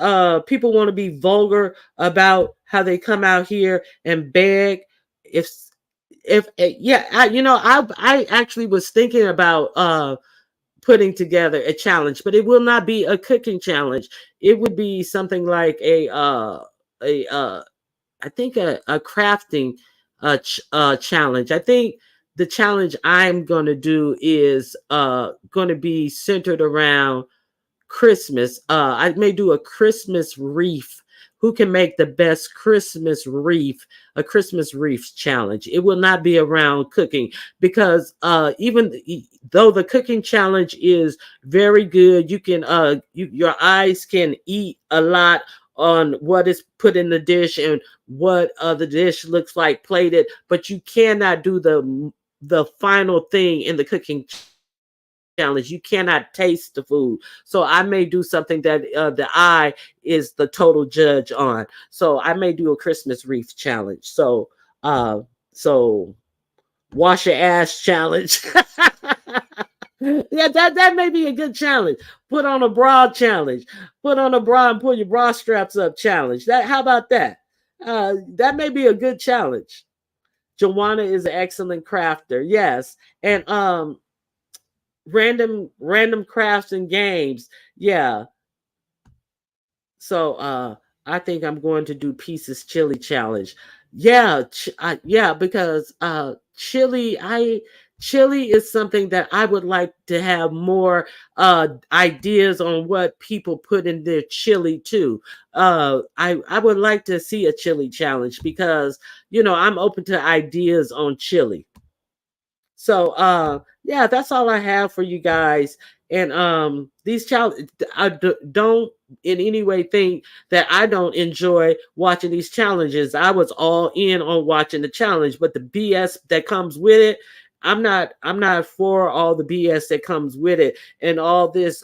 people want to be vulgar about how they come out here and beg, if yeah, I actually was thinking about putting together a challenge, but it will not be a cooking challenge. It would be something like a I think a crafting challenge. I think the challenge I'm going to do is going to be centered around Christmas. I may do a Christmas wreath. Who can make the best Christmas wreath? A Christmas wreath challenge. It will not be around cooking because even though the cooking challenge is very good, you can your eyes can eat a lot on what is put in the dish and what the dish looks like plated, but you cannot do the final thing in the cooking challenge. You cannot taste the food. So I may do something that the eye is the total judge on. So I may do a Christmas wreath challenge. So wash your ass challenge. Yeah, that may be a good challenge. Put on a bra challenge. Put on a bra and pull your bra straps up challenge. That how about that? That may be a good challenge. Joanna is an excellent crafter. Yes. And random crafts and games. Yeah. So I think I'm going to do pieces chili challenge. Yeah, yeah, because chili is something that I would like to have more ideas on what people put in their chili too. I would like to see a chili challenge because I'm open to ideas on chili. So yeah, that's all I have for you guys. And these challenge don't in any way think that I don't enjoy watching these challenges. I was all in on watching the challenge, but the BS that comes with it, I'm not for all the BS that comes with it and all this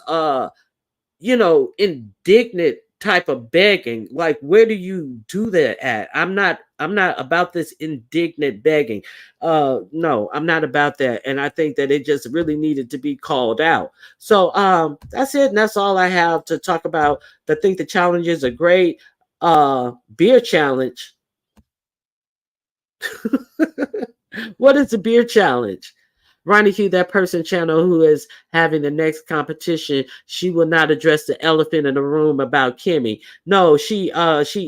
indignant type of begging. Like, where do you do that at? I'm not about this indignant begging. No, I'm not about that. And I think that it just really needed to be called out. So that's it. And that's all I have to talk about. I think the challenges are great. Beer challenge. What is the beer challenge? Ronnie Hugh, that person channel who is having the next competition, she will not address the elephant in the room about Kimmy. No, she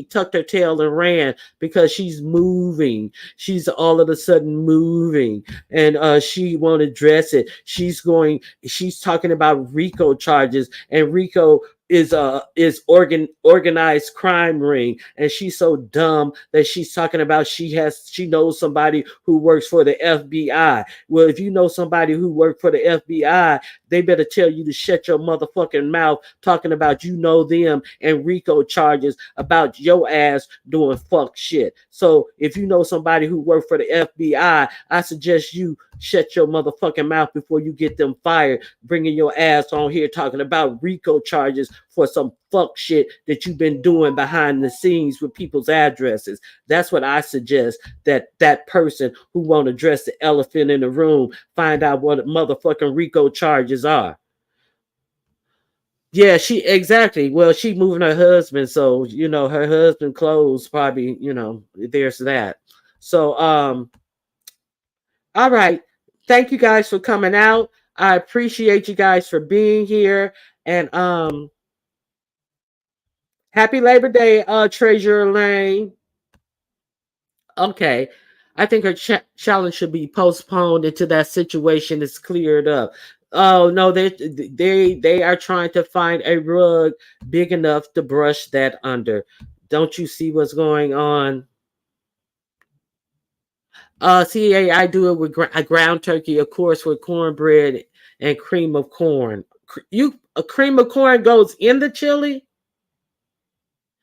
tucked her tail and ran because she's moving. She's all of a sudden moving, and she won't address it. She's talking about RICO charges, and RICO is organized crime ring, and she's so dumb that she's talking about she knows somebody who works for the FBI. Well, if you know somebody who worked for the FBI, they better tell you to shut your motherfucking mouth talking about them and RICO charges about your ass doing fuck shit. So if you know somebody who worked for the FBI, I suggest you shut your motherfucking mouth before you get them fired, bringing your ass on here talking about RICO charges for some fuck shit that you've been doing behind the scenes with people's addresses. That's what I suggest that person who won't address the elephant in the room find out what motherfucking RICO charges are. Yeah, she exactly. Well, she moving her husband, so her husband clothes probably, there's that. So all right. Thank you guys for coming out. I appreciate you guys for being here. And happy Labor Day, Treasure Lane. Okay. I think her challenge should be postponed until that situation is cleared up. Oh no, they are trying to find a rug big enough to brush that under. Don't you see what's going on? See, I do it with a ground turkey, of course, with cornbread and cream of corn. A cream of corn goes in the chili.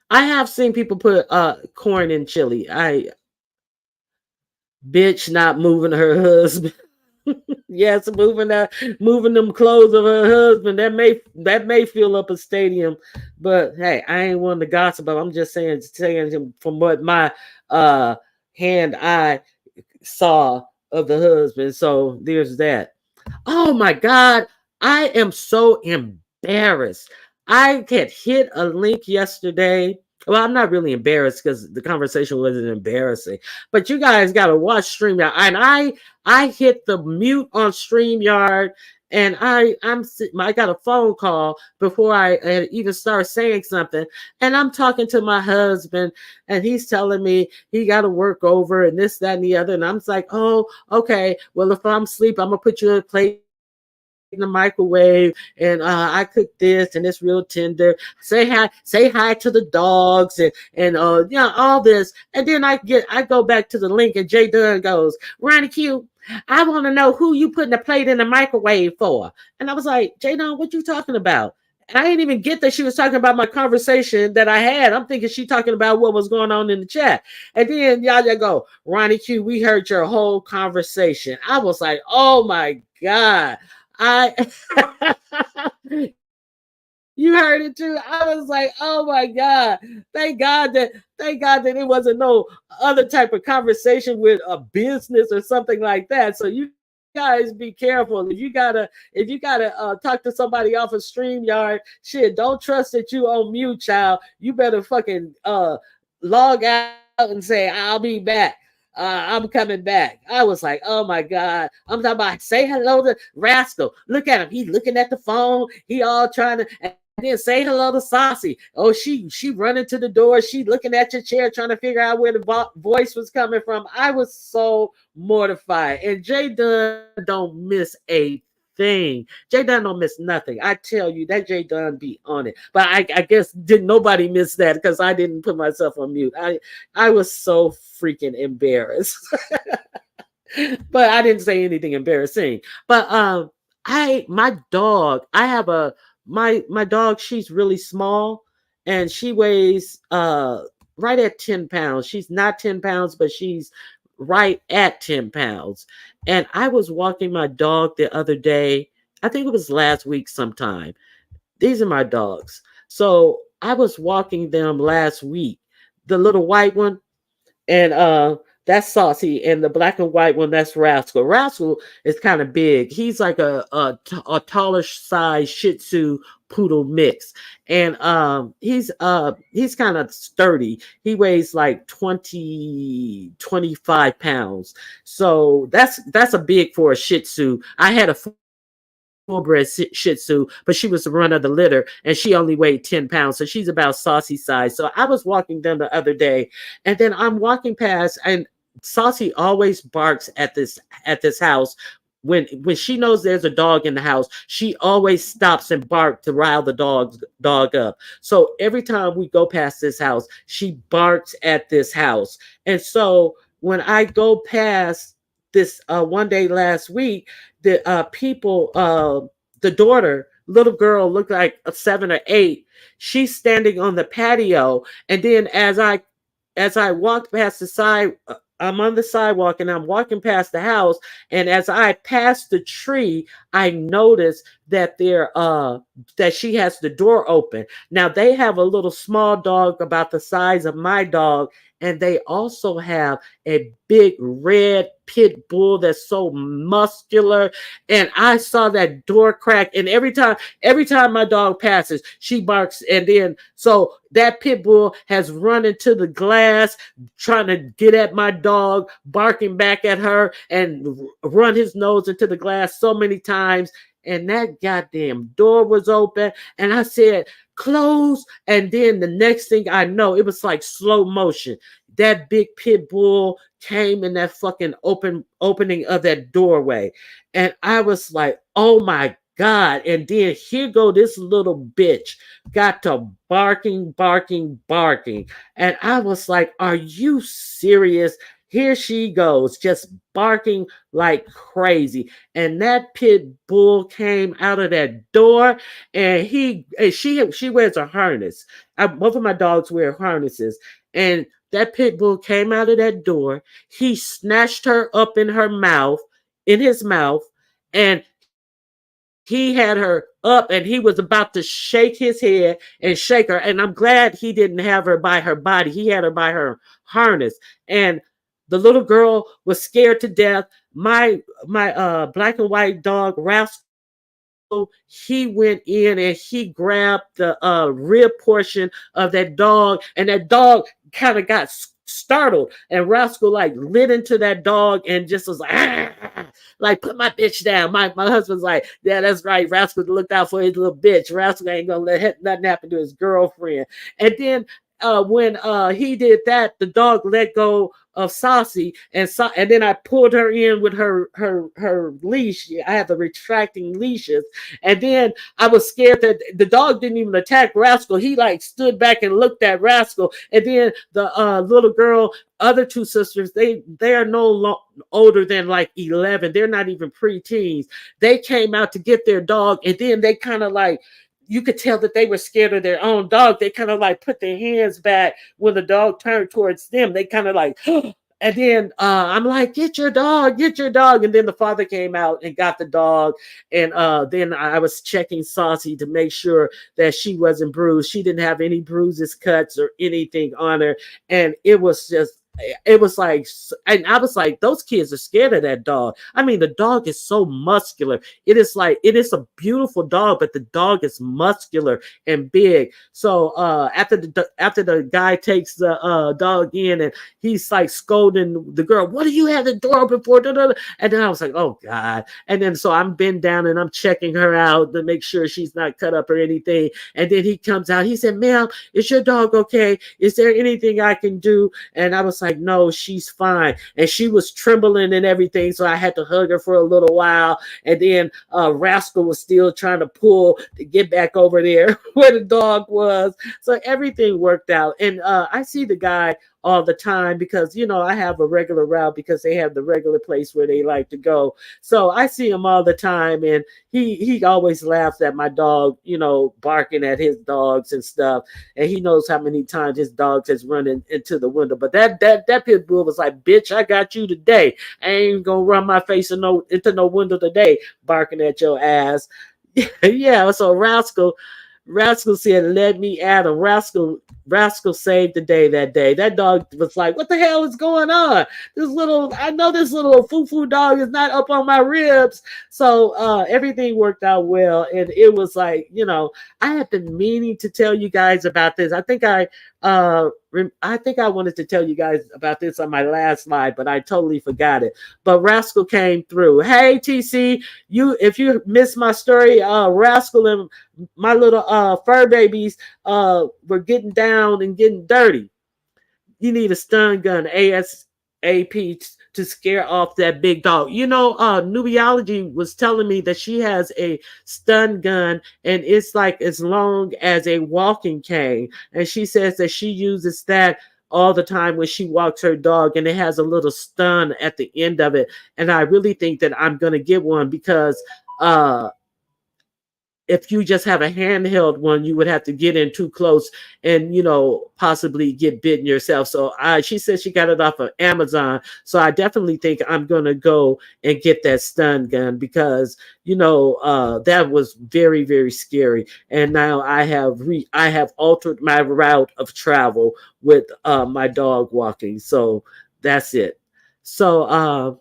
I have seen people put corn in chili. I bitch not moving her husband. Yes, moving them clothes of her husband. That may fill up a stadium, but hey, I ain't one to gossip. But I'm just saying from what my uh hand eye saw of the husband. So there's that. Oh my God. I am so embarrassed. I had hit a link yesterday. Well, I'm not really embarrassed because the conversation wasn't embarrassing. But you guys gotta watch StreamYard. And I hit the mute on StreamYard and I got a phone call before I had even started saying something. And I'm talking to my husband and he's telling me he got to work over and this, that, and the other. And I'm just like, oh, okay. Well, if I'm asleep, I'm gonna put you in a plate in the microwave, and I cook this, and it's real tender. Say hi to the dogs, and all this. And then I go back to the link, and Jay Dunn goes, Ronnie Q, I want to know who you putting a plate in the microwave for. And I was like, Jay Dunn, what you talking about? And I didn't even get that she was talking about my conversation that I had. I'm thinking she talking about what was going on in the chat. And then y'all just go, Ronnie Q, we heard your whole conversation. I was like, oh my God. I You heard it too. I was like, oh my God. Thank God that it wasn't no other type of conversation with a business or something like that. So you guys be careful. If you gotta talk to somebody off of StreamYard, shit, don't trust that you on mute, child. You better fucking log out and say, I'll be back. I'm coming back. I was like, oh my God. I'm talking about say hello to Rascal. Look at him. He's looking at the phone. He all trying to, and then say hello to Saucy. Oh, she running to the door. She looking at your chair trying to figure out where the voice was coming from. I was so mortified. And Jay Dunn don't miss a thing. Jay Dunn don't miss nothing. I tell you that Jay Dunn be on it. But I guess did nobody miss that because I didn't put myself on mute. I was so freaking embarrassed. But I didn't say anything embarrassing. But my dog, I have a my dog, she's really small and she weighs right at 10 pounds. She's not 10 pounds, but she's right at 10 pounds. And I was walking my dog the other day. I think it was last week sometime. These are my dogs. So I was walking them last week. The little white one, and that's Saucy, and the black and white one, that's Rascal. Rascal is kind of big. He's like a tallish size Shih Tzu poodle mix, and he's kind of sturdy. He weighs like 25 pounds, so that's a big for a Shih Tzu. I had a full-bred Shih Tzu, but she was the run of the litter, and she only weighed 10 pounds, so she's about Saucy size. So I was walking them the other day, and then I'm walking past, and Saucy always barks at this house. When she knows there's a dog in the house, she always stops and barks to rile the dog up. So every time we go past this house, she barks at this house. And so when I go past this one day last week, the the daughter, little girl, looked like a 7 or 8. She's standing on the patio, and then as I walked past the side, I'm on the sidewalk and I'm walking past the house. And as I passed the tree, I noticed that she has the door open. Now they have a little small dog about the size of my dog, and they also have a big red pit bull that's so muscular. And I saw that door crack, and every time my dog passes, she barks. And then so that pit bull has run into the glass trying to get at my dog, barking back at her, and run his nose into the glass so many times. And that goddamn door was open. And I said, close. And then the next thing I know, it was like slow motion. That big pit bull came in that fucking opening of that doorway. And I was like, oh my God. And then here go this little bitch got to barking, barking, barking. And I was like, are you serious? Here she goes, just barking like crazy. And that pit bull came out of that door, and she wears a harness. Both of my dogs wear harnesses, and that pit bull came out of that door. He snatched her up in his mouth, and he had her up and he was about to shake his head and shake her. And I'm glad he didn't have her by her body. He had her by her harness. And the little girl was scared to death. My black and white dog Rascal, he went in and he grabbed the rib portion of that dog, and that dog kind of got startled, and Rascal like lit into that dog and just was like, "Ah!" Like, put my bitch down. My husband's like, yeah, that's right. Rascal looked out for his little bitch. Rascal ain't gonna let nothing happen to his girlfriend. And then when he did that, the dog let go of Saucy, and then I pulled her in with her leash. I have the retracting leashes, and then I was scared that the dog didn't even attack Rascal. He like stood back and looked at Rascal, and then the little girl, other two sisters, they are older than like 11. They're not even preteens. They came out to get their dog, and then they kind of like, you could tell that they were scared of their own dog. They kind of like put their hands back when the dog turned towards them. They kind of like, and then I'm like, get your dog, get your dog. And then the father came out and got the dog. And then I was checking Saucy to make sure that she wasn't bruised. She didn't have any bruises, cuts, or anything on her. And it was like, and I was like, those kids are scared of that dog. I mean, the dog is so muscular. It is like, it is a beautiful dog, but the dog is muscular and big. So after the guy takes the dog in, and he's like scolding the girl, what do you have the door open for? And then I was like, oh God. And then so I'm bent down and I'm checking her out to make sure she's not cut up or anything. And then he comes out. He said, ma'am, is your dog okay? Is there anything I can do? And I was like, no, she's fine. And she was trembling and everything. So I had to hug her for a little while. And then Rascal was still trying to pull to get back over there where the dog was. So everything worked out. And I see the guy all the time because, you know, I have a regular route because they have the regular place where they like to go. So I see him all the time, and he always laughs at my dog, you know, barking at his dogs and stuff. And he knows how many times his dogs has run into the window. But that pit bull was like, bitch, I got you today. I ain't gonna run my face into no window today, barking at your ass. Yeah, so Rascal said, let me at him. Rascal saved the day that day. That dog was like, what the hell is going on? I know this little foo-foo dog is not up on my ribs. So everything worked out well. And it was like, you know, I had been meaning to tell you guys about this. I think I wanted to tell you guys about this on my last live, but I totally forgot it. But Rascal came through. Hey, TC, if you missed my story, Rascal and my little fur babies were getting down and getting dirty. You need a stun gun ASAP to scare off that big dog. You know, Nubiology was telling me that she has a stun gun, and it's like as long as a walking cane. And she says that she uses that all the time when she walks her dog, and it has a little stun at the end of it. And I really think that I'm going to get one because if you just have a handheld one, you would have to get in too close and, you know, possibly get bitten yourself. So she said she got it off of Amazon. So I definitely think I'm going to go and get that stun gun because, you know, that was very, very scary. And now I have altered my route of travel with my dog walking. So that's it. So,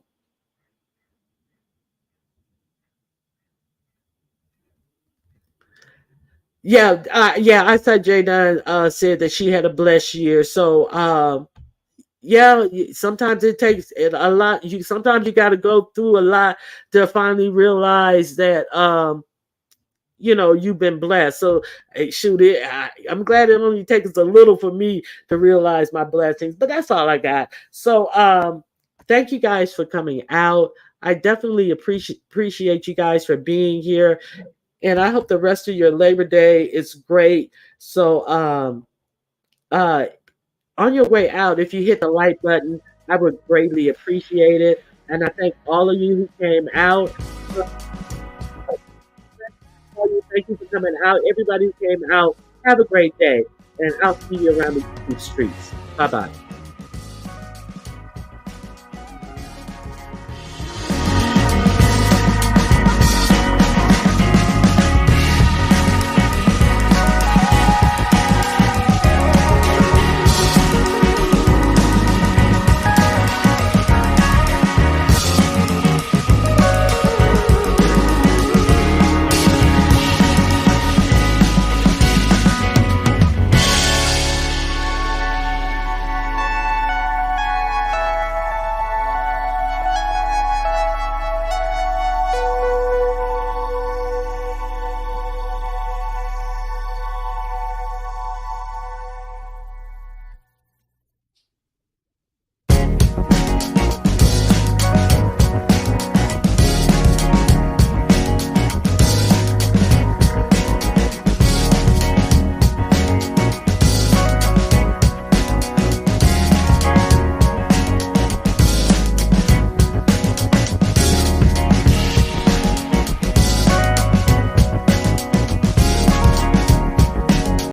yeah, yeah. I thought Jada said that she had a blessed year. So, yeah, sometimes it takes a lot. Sometimes you got to go through a lot to finally realize that, you know, you've been blessed. So, shoot, I'm glad it only takes a little for me to realize my blessings. But that's all I got. So, thank you guys for coming out. I definitely appreciate you guys for being here, and I hope the rest of your Labor Day is great. So, uh, on your way out, if you hit the like button, I would greatly appreciate it. And I thank all of you who came out. Thank you for coming out. Everybody who came out, have a great day. And I'll see you around the streets. Bye bye.